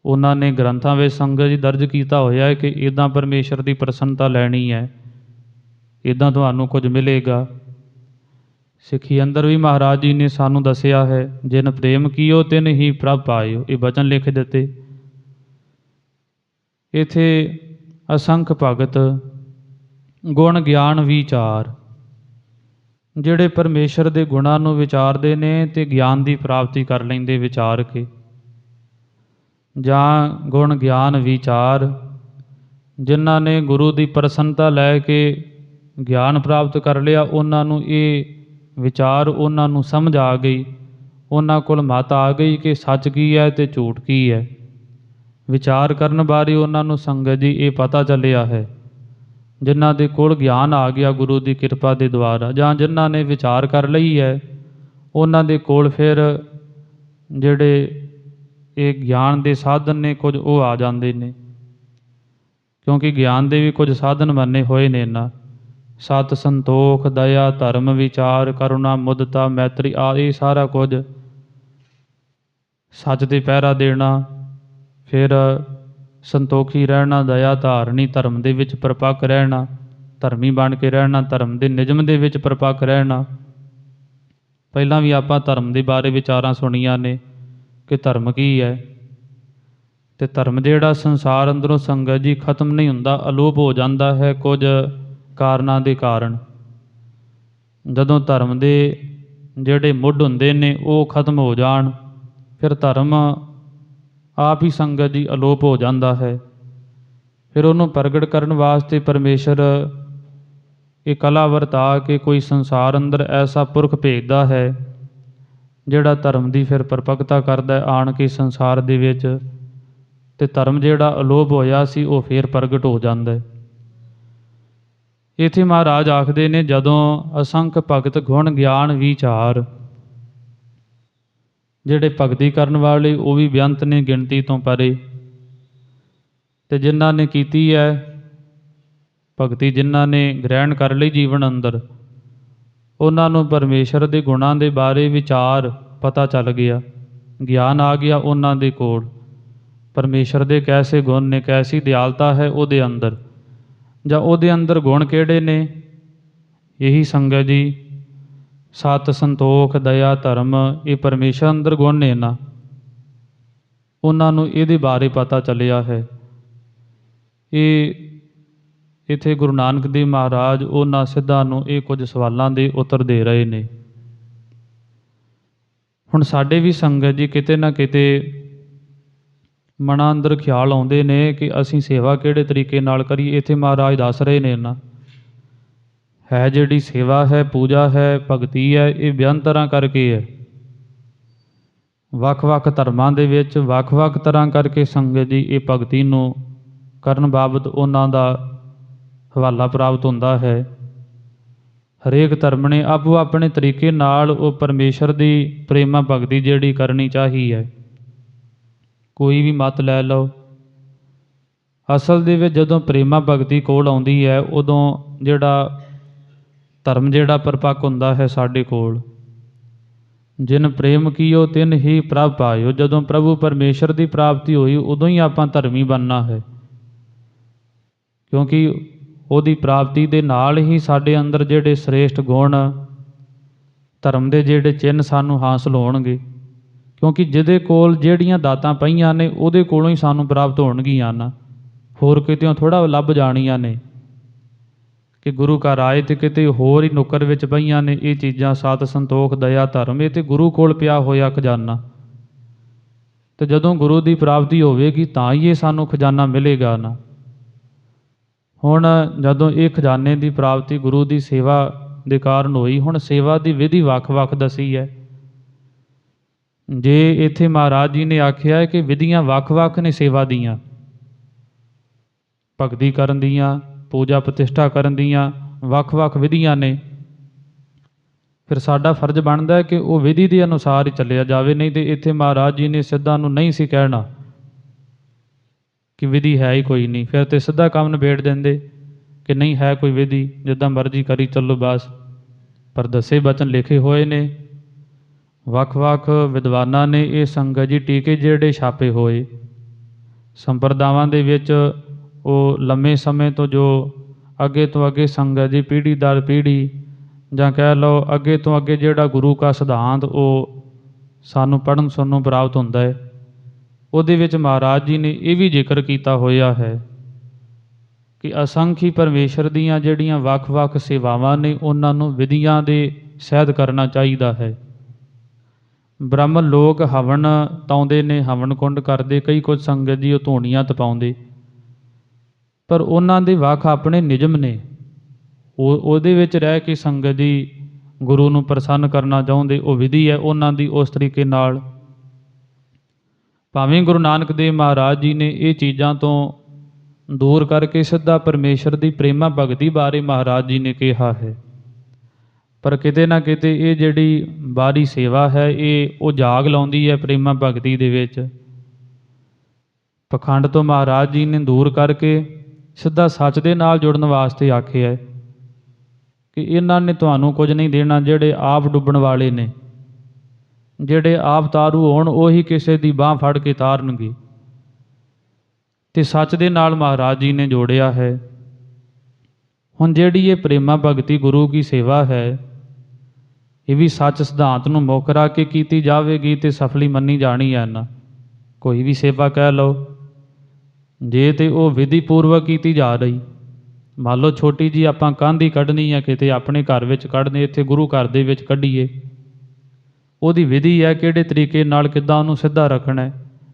ਉਹਨਾਂ ਨੇ ਗ੍ਰੰਥਾਂ ਵਿੱਚ ਸੰਗਤ ਜੀ ਦਰਜ ਕੀਤਾ ਹੋਇਆ ਹੈ ਕਿ ਇੱਦਾਂ ਪਰਮੇਸ਼ਰ ਦੀ ਪ੍ਰਸੰਨਤਾ ਲੈਣੀ ਹੈ, ਇੱਦਾਂ ਤੁਹਾਨੂੰ ਕੁਝ ਮਿਲੇਗਾ। ਸਿੱਖੀ ਅੰਦਰ ਵੀ ਮਹਾਰਾਜ ਜੀ ਨੇ ਸਾਨੂੰ ਦੱਸਿਆ ਹੈ, ਜਿਨ ਪ੍ਰੇਮ ਕੀਓ ਤਿਨ ਹੀ ਪ੍ਰਭ ਪਾਇਓ, ਇਹ ਬਚਨ ਲਿਖ ਦਿੱਤੇ। ਇੱਥੇ ਅਸੰਖ ਭਗਤ ਗੁਣ ਗਿਆਨ ਵਿਚਾਰ, ਜਿਹੜੇ ਪਰਮੇਸ਼ਰ ਦੇ ਗੁਣਾਂ ਨੂੰ ਵਿਚਾਰਦੇ ਨੇ ਅਤੇ ਗਿਆਨ ਦੀ ਪ੍ਰਾਪਤੀ ਕਰ ਲੈਂਦੇ ਵਿਚਾਰ ਕੇ, ਜਾਂ ਗੁਣ ਗਿਆਨ ਵਿਚਾਰ, ਜਿਨ੍ਹਾਂ ਨੇ ਗੁਰੂ ਦੀ ਪ੍ਰਸੰਨਤਾ ਲੈ ਕੇ ਗਿਆਨ ਪ੍ਰਾਪਤ ਕਰ ਲਿਆ, ਉਹਨਾਂ ਨੂੰ ਇਹ ਵਿਚਾਰ ਉਹਨਾਂ ਨੂੰ ਸਮਝ ਆ ਗਈ, ਉਹਨਾਂ ਕੋਲ ਮੱਤ ਆ ਗਈ ਕਿ ਸੱਚ ਕੀ ਹੈ ਅਤੇ ਝੂਠ ਕੀ ਹੈ। ਵਿਚਾਰ ਕਰਨ ਬਾਰੇ ਉਹਨਾਂ ਨੂੰ ਸੰਗਤ ਜੀ ਇਹ ਪਤਾ ਚੱਲਿਆ ਹੈ। ਜਿਨ੍ਹਾਂ ਦੇ ਕੋਲ ਗਿਆਨ ਆ ਗਿਆ ਗੁਰੂ ਦੀ ਕਿਰਪਾ ਦੇ ਦੁਆਰਾ, ਜਾਂ ਜਿਨ੍ਹਾਂ ਨੇ ਵਿਚਾਰ ਕਰ ਲਈ ਹੈ, ਉਹਨਾਂ ਦੇ ਕੋਲ ਫਿਰ ਜਿਹੜੇ ਇਹ ਗਿਆਨ ਦੇ ਸਾਧਨ ਨੇ ਕੁਝ ਉਹ ਆ ਜਾਂਦੇ ਨੇ, ਕਿਉਂਕਿ ਗਿਆਨ ਦੇ ਵੀ ਕੁਝ ਸਾਧਨ ਮੰਨੇ ਹੋਏ ਨੇ ਨਾ। ਸਤ, ਸੰਤੋਖ, ਦਇਆ, ਧਰਮ, ਵਿਚਾਰ, ਕਰੁਣਾ, ਮੁਦਤਾ, ਮੈਤਰੀ ਇਹ ਸਾਰਾ ਕੁਝ, ਸੱਚ ਦੇ ਪਹਿਰਾ ਦੇਣਾ, ਫਿਰ ਸੰਤੋਖੀ ਰਹਿਣਾ, ਦਇਆ ਧਾਰਨੀ, ਧਰਮ ਦੇ ਵਿੱਚ ਪਰਪੱਕ ਰਹਿਣਾ, ਧਰਮੀ ਬਣ ਕੇ ਰਹਿਣਾ, ਧਰਮ ਦੇ ਨਿਯਮ ਦੇ ਵਿੱਚ ਪਰਪੱਕ ਰਹਿਣਾ। ਪਹਿਲਾਂ ਵੀ ਆਪਾਂ ਧਰਮ ਦੇ ਬਾਰੇ ਵਿਚਾਰਾਂ ਸੁਣੀਆਂ ਨੇ ਕਿ ਧਰਮ ਕੀ ਹੈ, ਅਤੇ ਧਰਮ ਜਿਹੜਾ ਸੰਸਾਰ ਅੰਦਰੋਂ ਸੰਗਤ ਜੀ ਖਤਮ ਨਹੀਂ ਹੁੰਦਾ, ਅਲੋਪ ਹੋ ਜਾਂਦਾ ਹੈ ਕੁਝ ਕਾਰਨਾਂ ਦੇ ਕਾਰਨ। ਜਦੋਂ ਧਰਮ ਦੇ ਜਿਹੜੇ ਮੁੱਢ ਹੁੰਦੇ ਨੇ ਉਹ ਖਤਮ ਹੋ ਜਾਣ, ਫਿਰ ਧਰਮ ਆਪ ਹੀ ਸੰਗਤ ਜੀ ਅਲੋਪ ਹੋ ਜਾਂਦਾ ਹੈ। ਫਿਰ ਉਹਨੂੰ ਪ੍ਰਗਟ ਕਰਨ ਵਾਸਤੇ ਪਰਮੇਸ਼ਰ ਇਹ ਕਲਾ ਵਰਤਾ ਕੇ ਕੋਈ ਸੰਸਾਰ ਅੰਦਰ ਐਸਾ ਪੁਰਖ ਭੇਜਦਾ ਹੈ, ਜਿਹੜਾ ਧਰਮ ਦੀ ਫਿਰ ਪਰਪੱਕਤਾ ਕਰਦਾ ਆਣ ਕੇ ਸੰਸਾਰ ਦੇ ਵਿੱਚ, ਅਤੇ ਧਰਮ ਜਿਹੜਾ ਅਲੋਪ ਹੋਇਆ ਸੀ ਉਹ ਫਿਰ ਪ੍ਰਗਟ ਹੋ ਜਾਂਦਾ। ਇੱਥੇ ਮਹਾਰਾਜ ਆਖਦੇ ਨੇ, ਜਦੋਂ ਅਸੰਖ ਭਗਤ ਗੁਣ ਗਿਆਨ ਵਿਚਾਰ, ਜਿਹੜੇ ਭਗਤੀ ਕਰਨ ਵਾਲੇ ਉਹ ਵੀ ਬੇਅੰਤ ਨੇ, ਗਿਣਤੀ ਤੋਂ ਪਰੇ, ਅਤੇ ਜਿਨ੍ਹਾਂ ਨੇ ਕੀਤੀ ਹੈ ਭਗਤੀ, ਜਿਨ੍ਹਾਂ ਨੇ ਗ੍ਰਹਿਣ ਕਰ ਲਈ ਜੀਵਨ ਅੰਦਰ, ਉਹਨਾਂ ਨੂੰ ਪਰਮੇਸ਼ਰ ਦੇ ਗੁਣਾਂ ਦੇ ਬਾਰੇ ਵਿਚਾਰ ਪਤਾ ਚੱਲ ਗਿਆ, ਗਿਆਨ ਆ ਗਿਆ ਉਹਨਾਂ ਦੇ ਕੋਲ। ਪਰਮੇਸ਼ਰ ਦੇ ਕੈਸੇ ਗੁਣ ਨੇ, ਕੈਸੀ ਦਿਆਲਤਾ ਹੈ ਉਹਦੇ ਅੰਦਰ, ਜਾਂ ਉਹਦੇ ਅੰਦਰ ਗੁਣ ਕਿਹੜੇ ਨੇ। ਇਹੀ ਸੰਗਤ ਜੀ ਸਤ, ਸੰਤੋਖ, ਦਇਆ, ਧਰਮ, ਇਹ ਪਰਮੇਸ਼ਰ ਅੰਦਰ ਗੁਣ ਨੇ ਨਾ, ਉਹਨਾਂ ਨੂੰ ਇਹਦੇ ਬਾਰੇ ਪਤਾ ਚੱਲਿਆ ਹੈ। ਇਹ ਇੱਥੇ ਗੁਰੂ ਨਾਨਕ ਦੇਵ ਮਹਾਰਾਜ ਉਹਨਾਂ ਸਿੱਧਾਂ ਨੂੰ ਇਹ ਕੁਝ ਸਵਾਲਾਂ ਦੇ ਉੱਤਰ ਦੇ ਰਹੇ ਨੇ। ਹੁਣ ਸਾਡੇ ਵੀ ਸੰਗਤ ਜੀ ਕਿਤੇ ਨਾ ਕਿਤੇ ਮਨਾਂ ਅੰਦਰ ਖਿਆਲ ਆਉਂਦੇ ਨੇ ਕਿ ਅਸੀਂ ਸੇਵਾ ਕਿਹੜੇ ਤਰੀਕੇ ਨਾਲ ਕਰੀਏ। ਇੱਥੇ ਮਹਾਰਾਜ ਦੱਸ ਰਹੇ ਨੇ ਨਾ, ਹੈ ਜਿਹੜੀ ਸੇਵਾ ਹੈ, ਪੂਜਾ ਹੈ, ਭਗਤੀ ਹੈ, ਇਹ ਬੇਅੰਤ ਤਰ੍ਹਾਂ ਕਰਕੇ ਹੈ। ਵੱਖ ਵੱਖ ਧਰਮਾਂ ਦੇ ਵਿੱਚ ਵੱਖ ਵੱਖ ਤਰ੍ਹਾਂ ਕਰਕੇ ਸੰਗਤ ਜੀ ਇਹ ਭਗਤੀ ਨੂੰ ਕਰਨ ਬਾਬਤ ਉਹਨਾਂ ਦਾ ਹਵਾਲਾ ਪ੍ਰਾਪਤ ਹੁੰਦਾ ਹੈ। ਹਰੇਕ ਧਰਮ ਨੇ ਆਪੋ ਆਪਣੇ ਤਰੀਕੇ ਨਾਲ ਉਹ ਪਰਮੇਸ਼ਰ ਦੀ ਪ੍ਰੇਮਾ ਭਗਤੀ ਜਿਹੜੀ ਕਰਨੀ ਚਾਹੀ ਹੈ। ਕੋਈ ਵੀ ਮਤ ਲੈ ਲਓ, ਅਸਲ ਦੇ ਵਿੱਚ ਜਦੋਂ ਪ੍ਰੇਮਾ ਭਗਤੀ ਕੋਲ ਆਉਂਦੀ ਹੈ, ਉਦੋਂ ਜਿਹੜਾ ਧਰਮ ਜਿਹੜਾ ਪਰਪੱਕ ਹੁੰਦਾ ਹੈ ਸਾਡੇ ਕੋਲ। ਜਿਨ ਪ੍ਰੇਮ ਕੀਓ ਤਿਨ ਹੀ ਪ੍ਰਭ ਪਾਇਓ, ਜਦੋਂ ਪ੍ਰਭੂ ਪਰਮੇਸ਼ਰ ਦੀ ਪ੍ਰਾਪਤੀ ਹੋਈ ਉਦੋਂ ਹੀ ਆਪਾਂ ਧਰਮੀ ਬਣਨਾ ਹੈ, ਕਿਉਂਕਿ ਉਹਦੀ ਪ੍ਰਾਪਤੀ ਦੇ ਨਾਲ ਹੀ ਸਾਡੇ ਅੰਦਰ ਜਿਹੜੇ ਸ੍ਰੇਸ਼ਟ ਗੁਣ, ਧਰਮ ਦੇ ਜਿਹੜੇ ਚਿੰਨ੍ਹ ਸਾਨੂੰ ਹਾਸਲ ਹੋਣਗੇ। ਕਿਉਂਕਿ ਜਿਹਦੇ ਕੋਲ ਜਿਹੜੀਆਂ ਦਾਤਾਂ ਪਈਆਂ ਨੇ ਉਹਦੇ ਕੋਲੋਂ ਹੀ ਸਾਨੂੰ ਪ੍ਰਾਪਤ ਹੋਣਗੀਆਂ ਨਾ, ਹੋਰ ਕਿਤਿਓਂ ਥੋੜ੍ਹਾ ਲੱਭ ਜਾਣੀਆਂ ਨੇ ਕਿ ਗੁਰੂ ਘਰ ਆਏ ਅਤੇ ਕਿਤੇ ਹੋਰ ਹੀ ਨੁੱਕਰ ਵਿੱਚ ਪਈਆਂ ਨੇ ਇਹ ਚੀਜ਼ਾਂ। ਸਤ, ਸੰਤੋਖ, ਦਇਆ, ਧਰਮ, ਇਹ ਤਾਂ ਗੁਰੂ ਕੋਲ ਪਿਆ ਹੋਇਆ ਖਜ਼ਾਨਾ, ਅਤੇ ਜਦੋਂ ਗੁਰੂ ਦੀ ਪ੍ਰਾਪਤੀ ਹੋਵੇਗੀ ਤਾਂ ਹੀ ਇਹ ਸਾਨੂੰ ਖਜ਼ਾਨਾ ਮਿਲੇਗਾ ਨਾ। ਹੁਣ ਜਦੋਂ ਇਹ ਖਜ਼ਾਨੇ ਦੀ ਪ੍ਰਾਪਤੀ ਗੁਰੂ ਦੀ ਸੇਵਾ ਦੇ ਕਾਰਨ ਹੋਈ। ਹੁਣ ਸੇਵਾ ਦੀ ਵਿਧੀ ਵੱਖ-ਵੱਖ ਦੱਸੀ ਹੈ। ਜੇ ਇੱਥੇ ਮਹਾਰਾਜ ਜੀ ਨੇ ਆਖਿਆ ਹੈ ਕਿ ਵਿਧੀਆਂ ਵੱਖ-ਵੱਖ ਨੇ ਸੇਵਾ ਦੀਆਂ, ਭਗਤੀ ਕਰਨ ਦੀਆਂ, ਪੂਜਾ ਪ੍ਰਤਿਸ਼ਠਾ ਕਰਨ ਦੀਆਂ ਵੱਖ-ਵੱਖ ਵਿਧੀਆਂ ਨੇ, ਫਿਰ ਸਾਡਾ ਫਰਜ਼ ਬਣਦਾ ਹੈ ਕਿ ਉਹ ਵਿਧੀ ਦੇ ਅਨੁਸਾਰ ਹੀ ਚੱਲਿਆ ਜਾਵੇ। ਨਹੀਂ ਤੇ ਇੱਥੇ ਮਹਾਰਾਜ ਜੀ ਨੇ ਸਿੱਧਾ ਨੂੰ ਨਹੀਂ ਸੀ ਕਹਿਣਾ ਕਿ ਵਿਧੀ ਹੈ ਹੀ ਕੋਈ ਨਹੀਂ, ਫਿਰ ਤੇ ਸਿੱਧਾ ਕੰਮ ਨਿਬੇੜ ਦਿੰਦੇ ਕਿ ਨਹੀਂ ਹੈ ਕੋਈ ਵਿਧੀ, ਜਿੱਦਾਂ ਮਰਜ਼ੀ ਕਰੀ ਚੱਲੋ ਬਸ। ਪਰ ਦੱਸੇ ਬਚਨ ਲਿਖੇ ਹੋਏ ਨੇ, ਵੱਖ-ਵੱਖ ਵਿਦਵਾਨਾਂ ਨੇ ਇਹ ਸੰਗਤ ਜੀ ਟੀਕੇ ਜਿਹੜੇ ਛਾਪੇ ਹੋਏ ਸੰਪਰਦਾਵਾਂ ਦੇ ਵਿੱਚ, ਉਹ ਲੰਮੇ ਸਮੇਂ ਤੋਂ ਜੋ ਅੱਗੇ ਤੋਂ ਅੱਗੇ ਸੰਗਤ ਜੀ ਪੀੜ੍ਹੀ ਦਰ ਪੀੜ੍ਹੀ, ਜਾਂ ਕਹਿ ਲਓ ਅੱਗੇ ਤੋਂ ਅੱਗੇ ਜਿਹੜਾ ਗੁਰੂ ਕਾ ਸਿਧਾਂਤ ਉਹ ਸਾਨੂੰ ਪੜ੍ਹਨ ਸੁਣਨ ਨੂੰ ਪ੍ਰਾਪਤ ਹੁੰਦਾ ਹੈ, ਉਹਦੇ ਵਿੱਚ ਮਹਾਰਾਜ ਜੀ ਨੇ ਇਹ ਵੀ ਜ਼ਿਕਰ ਕੀਤਾ ਹੋਇਆ ਹੈ ਕਿ ਅਸੰਖੀ ਪਰਮੇਸ਼ਰ ਦੀਆਂ ਜਿਹੜੀਆਂ ਵੱਖ-ਵੱਖ ਸੇਵਾਵਾਂ ਨੇ ਉਹਨਾਂ ਨੂੰ ਵਿਧੀਆਂ ਦੇ ਸਹਿਤ ਕਰਨਾ ਚਾਹੀਦਾ ਹੈ। ਬ੍ਰਾਹਮਣ ਲੋਕ ਹਵਨ ਤਾਉਂਦੇ ਨੇ, ਹਵਨ ਕੁੰਡ ਕਰਦੇ, ਕਈ ਕੁਝ ਸੰਗਤ ਜੀ ਉਹ ਧੂਣੀਆਂ ਤਪਾਉਂਦੇ, ਪਰ ਉਹਨਾਂ ਦੇ ਵੱਖ ਆਪਣੇ ਨਿਯਮ ਨੇ। ਉਹਦੇ ਵਿੱਚ ਰਹਿ ਕੇ ਸੰਗਤ ਜੀ ਗੁਰੂ ਨੂੰ ਪ੍ਰਸੰਨ ਕਰਨਾ ਚਾਹੁੰਦੇ, ਉਹ ਵਿਧੀ ਹੈ ਉਹਨਾਂ ਦੀ ਉਸ ਤਰੀਕੇ ਨਾਲ। ਭਾਵੇਂ ਗੁਰੂ ਨਾਨਕ ਦੇਵ ਮਹਾਰਾਜ ਜੀ ਨੇ ਇਹ ਚੀਜ਼ਾਂ ਤੋਂ ਦੂਰ ਕਰਕੇ ਸਿੱਧਾ ਪਰਮੇਸ਼ਰ ਦੀ ਪ੍ਰੇਮਾ ਭਗਤੀ ਬਾਰੇ ਮਹਾਰਾਜ ਜੀ ਨੇ ਕਿਹਾ ਹੈ, ਪਰ ਕਿਤੇ ਨਾ ਕਿਤੇ ਇਹ ਜਿਹੜੀ ਬਾਹਰੀ ਸੇਵਾ ਹੈ ਇਹ ਉਹ ਜਾਗ ਲਾਉਂਦੀ ਹੈ ਪ੍ਰੇਮਾ ਭਗਤੀ ਦੇ ਵਿੱਚ। ਪਖੰਡ ਤੋਂ ਮਹਾਰਾਜ ਜੀ ਨੇ ਦੂਰ ਕਰਕੇ ਸਿੱਧਾ ਸੱਚ ਦੇ ਨਾਲ ਜੁੜਨ ਵਾਸਤੇ ਆਖਿਆ ਹੈ ਕਿ ਇਹਨਾਂ ਨੇ ਤੁਹਾਨੂੰ ਕੁਝ ਨਹੀਂ ਦੇਣਾ। ਜਿਹੜੇ ਆਪ ਡੁੱਬਣ ਵਾਲੇ ਨੇ, ਜਿਹੜੇ ਆਪ ਤਾਰੂ ਹੋਣ, ਉਹੀ ਕਿਸੇ ਦੀ ਬਾਂਹ ਫੜ ਕੇ ਤਾਰਨਗੇ। ਤੇ ਸੱਚ ਦੇ ਨਾਲ ਮਹਾਰਾਜ ਜੀ ਨੇ ਜੋੜਿਆ ਹੈ। ਹੁਣ ਜਿਹੜੀ ਇਹ ਪ੍ਰੇਮਾ ਭਗਤੀ ਗੁਰੂ ਕੀ ਸੇਵਾ ਹੈ, ਇਹ ਵੀ ਸੱਚ ਸਿਧਾਂਤ ਨੂੰ ਮੁੱਖ ਰੱਖ ਕੇ ਕੀਤੀ ਜਾਵੇਗੀ ਤੇ ਸਫਲੀ ਮੰਨੀ ਜਾਣੀ ਹੈ ਨਾ। ਕੋਈ ਵੀ ਸੇਵਾ ਕਹਿ ਲਓ, ਜੇ ਤੇ ਉਹ ਵਿਧੀ ਪੂਰਵਕ ਕੀਤੀ ਜਾ ਰਹੀ, ਮੰਨ ਲਓ ਛੋਟੀ ਜੀ ਆਪਾਂ ਕੰਧ ਹੀ ਕੱਢਣੀ ਹੈ, ਕਿਤੇ ਆਪਣੇ ਘਰ ਵਿੱਚ ਕੱਢਦੇ, ਇੱਥੇ ਗੁਰੂ ਘਰ ਦੇ ਵਿੱਚ ਕੱਢੀਏ, ਉਹਦੀ ਵਿਧੀ ਹੈ ਕਿਹੜੇ ਤਰੀਕੇ ਨਾਲ ਕਿੱਦਾਂ ਉਹਨੂੰ ਸਿੱਧਾ ਰੱਖਣਾ।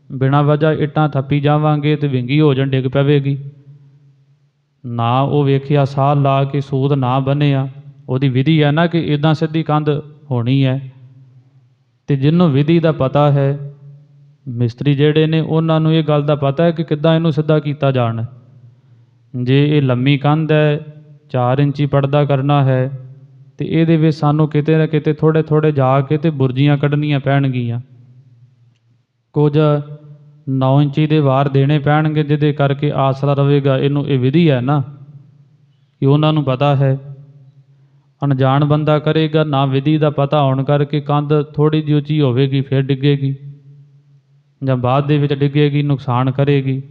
ਬਿਨਾਂ ਵਜ੍ਹਾ ਇੱਟਾਂ ਥੱਪੀ ਜਾਵਾਂਗੇ ਤੇ ਵਿੰਗੀ ਹੋ ਜਾਣ, ਡਿੱਗ ਪਵੇਗੀ। ਨਾ ਉਹ ਵੇਖਿਆ ਸਾਹ ਲਾ ਕੇ ਸੂਤ ਨਾ ਬੰਨਿਆ, ਉਹਦੀ ਵਿਧੀ ਹੈ ਨਾ ਕਿ ਇੱਦਾਂ ਸਿੱਧੀ ਕੰਧ ਹੋਣੀ ਹੈ। ਤੇ ਜਿਹਨੂੰ ਵਿਧੀ ਦਾ ਪਤਾ ਹੈ, ਮਿਸਤਰੀ ਜਿਹੜੇ ਨੇ ਉਹਨਾਂ ਨੂੰ ਇਹ ਗੱਲ ਦਾ ਪਤਾ ਹੈ ਕਿ ਕਿੱਦਾਂ ਇਹਨੂੰ ਸਿੱਧਾ ਕੀਤਾ ਜਾਣਾ। ਜੇ ਇਹ ਲੰਮੀ ਕੰਧ ਹੈ, 4 ਇੰਚੀ ਪਰਦਾ ਕਰਨਾ ਹੈ, ਤੇ ਇਹਦੇ ਵਿੱਚ ਸਾਨੂੰ ਕਿਤੇ ਨਾ ਕਿਤੇ ਥੋੜ੍ਹੇ ਥੋੜ੍ਹੇ ਜਾ ਕੇ ਤੇ ਬੁਰਜੀਆਂ ਕੱਢਣੀਆਂ ਪੈਣਗੀਆਂ, ਕੁਝ 9 ਇੰਚੀ ਦੇ ਵਾਰ ਦੇਣੇ ਪੈਣਗੇ, ਜਿਹਦੇ ਕਰਕੇ ਆਸਰਾ ਰਹੇਗਾ। ਇਹਨੂੰ ਇਹ ਵਿਧੀ ਹੈ ਨਾ ਕਿ ਉਹਨਾਂ ਨੂੰ ਪਤਾ ਹੈ। ਅਣਜਾਣ ਬੰਦਾ ਕਰੇਗਾ, ਨਾ ਵਿਧੀ ਦਾ ਪਤਾ ਹੋਣ ਕਰਕੇ ਕੰਧ ਥੋੜ੍ਹੀ ਜਿਹੀ ਉੱਚੀ ਹੋਵੇਗੀ, ਫਿਰ ਡਿੱਗੇਗੀ, ਜਾਂ ਬਾਅਦ ਦੇ ਵਿੱਚ ਡਿੱਗੇਗੀ, ਨੁਕਸਾਨ ਕਰੇਗੀ।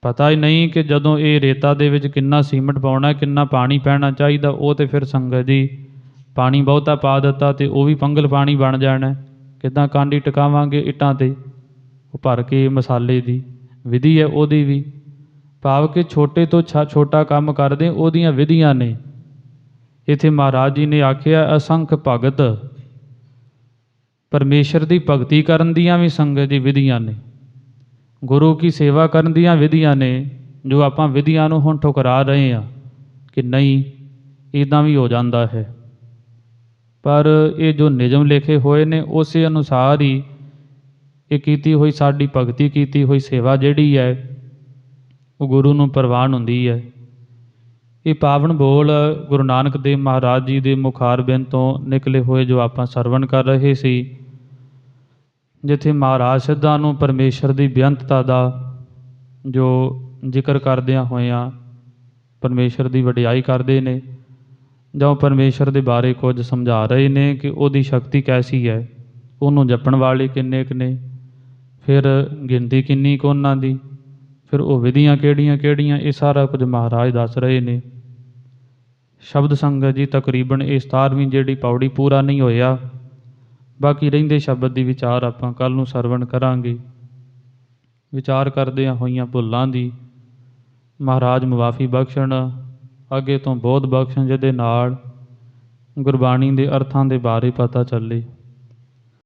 ਪਤਾ ਹੀ ਨਹੀਂ ਕਿ ਜਦੋਂ ਇਹ ਰੇਤਾ ਦੇ ਵਿੱਚ ਕਿੰਨਾ ਸੀਮਿੰਟ ਪਾਉਣਾ, ਕਿੰਨਾ ਪਾਣੀ ਪੈਣਾ ਚਾਹੀਦਾ, ਉਹ ਤੇ ਫਿਰ ਸੰਗਤ ਜੀ ਪਾਣੀ ਬਹੁਤਾ ਪਾ ਦਿੱਤਾ ਤੇ ਉਹ ਵੀ ਪੰਗਲ ਪਾਣੀ ਬਣ ਜਾਣਾ। ਕਿੱਦਾਂ ਕਾਂਡੀ ਟਿਕਾਵਾਂਗੇ ਇੱਟਾਂ 'ਤੇ, ਉਹ ਭਰ ਕੇ ਮਸਾਲੇ ਦੀ ਵਿਧੀ ਹੈ ਉਹਦੀ ਵੀ। ਭਾਵ ਕਿ ਛੋਟੇ ਤੋਂ ਛੋਟਾ ਕੰਮ ਕਰਦੇ ਉਹਦੀਆਂ ਵਿਧੀਆਂ ਨੇ। ਇੱਥੇ ਮਹਾਰਾਜ ਜੀ ਨੇ ਆਖਿਆ ਅਸੰਖ ਭਗਤ, ਪਰਮੇਸ਼ਰ ਦੀ ਭਗਤੀ ਕਰਨ ਦੀਆਂ ਵੀ ਸੰਗਤ ਦੀ ਵਿਧੀਆਂ ਨੇ, ਗੁਰੂ ਕੀ ਸੇਵਾ ਕਰਨ ਦੀਆਂ ਵਿਧੀਆਂ ਨੇ। ਜੋ ਆਪਾਂ ਵਿਧੀਆਂ ਨੂੰ ਹੁਣ ਠੁਕਰਾ ਰਹੇ ਹਾਂ ਕਿ ਨਹੀਂ ਇੱਦਾਂ ਵੀ ਹੋ ਜਾਂਦਾ ਹੈ, ਪਰ ਇਹ ਜੋ ਨਿਯਮ ਲਿਖੇ ਹੋਏ ਨੇ ਉਸੇ ਅਨੁਸਾਰ ਹੀ ਇਹ ਕੀਤੀ ਹੋਈ ਸਾਡੀ ਭਗਤੀ ਕੀਤੀ ਹੋਈ ਸੇਵਾ ਜਿਹੜੀ ਹੈ ਉਹ ਗੁਰੂ ਨੂੰ ਪ੍ਰਵਾਨ ਹੁੰਦੀ ਹੈ। ਇਹ ਪਾਵਨ ਬੋਲ ਗੁਰੂ ਨਾਨਕ ਦੇਵ ਮਹਾਰਾਜ ਜੀ ਦੇ ਮੁਖਾਰਬਿੰਦ ਤੋਂ ਨਿਕਲੇ ਹੋਏ ਜੋ ਆਪਾਂ ਸਰਵਣ ਕਰ ਰਹੇ ਸੀ, ਜਿੱਥੇ ਮਹਾਰਾਜ ਸਿੱਧਾਂ ਨੂੰ ਪਰਮੇਸ਼ਰ ਦੀ ਬੇਅੰਤਤਾ ਦਾ ਜੋ ਜ਼ਿਕਰ ਕਰਦਿਆਂ ਹੋਇਆਂ ਪਰਮੇਸ਼ਰ ਦੀ ਵਡਿਆਈ ਕਰਦੇ ਨੇ, ਜਾਂ ਪਰਮੇਸ਼ਰ ਦੇ ਬਾਰੇ ਕੁਝ ਸਮਝਾ ਰਹੇ ਨੇ ਕਿ ਉਹਦੀ ਸ਼ਕਤੀ ਕੈਸੀ ਹੈ, ਉਹਨੂੰ ਜਪਣ ਵਾਲੇ ਕਿੰਨੇ ਕੁ ਨੇ, ਫਿਰ ਗਿਣਤੀ ਕਿੰਨੀ ਕੁ ਉਹਨਾਂ ਦੀ, ਫਿਰ ਉਹ ਵਿਧੀਆਂ ਕਿਹੜੀਆਂ ਕਿਹੜੀਆਂ, ਇਹ ਸਾਰਾ ਕੁਝ ਮਹਾਰਾਜ ਦੱਸ ਰਹੇ ਨੇ। ਸ਼ਬਦ ਸੰਗਤ ਜੀ ਤਕਰੀਬਨ ਇਹ 17ਵੀਂ ਜਿਹੜੀ ਪੌੜੀ ਪੂਰਾ ਨਹੀਂ ਹੋਇਆ, ਬਾਕੀ ਰਹਿੰਦੇ ਸ਼ਬਦ ਦੀ ਵਿਚਾਰ ਆਪਾਂ ਕੱਲ੍ਹ ਨੂੰ ਸਰਵਣ ਕਰਾਂਗੇ। ਵਿਚਾਰ ਕਰਦਿਆਂ ਹੋਈਆਂ ਭੁੱਲਾਂ ਦੀ ਮਹਾਰਾਜ ਮੁਆਫੀ ਬਖਸ਼ਣ, ਅੱਗੇ ਤੋਂ ਬੋਧ ਬਖਸ਼ਣ, ਜਿਹਦੇ ਨਾਲ ਗੁਰਬਾਣੀ ਦੇ ਅਰਥਾਂ ਦੇ ਬਾਰੇ ਪਤਾ ਚੱਲੇ।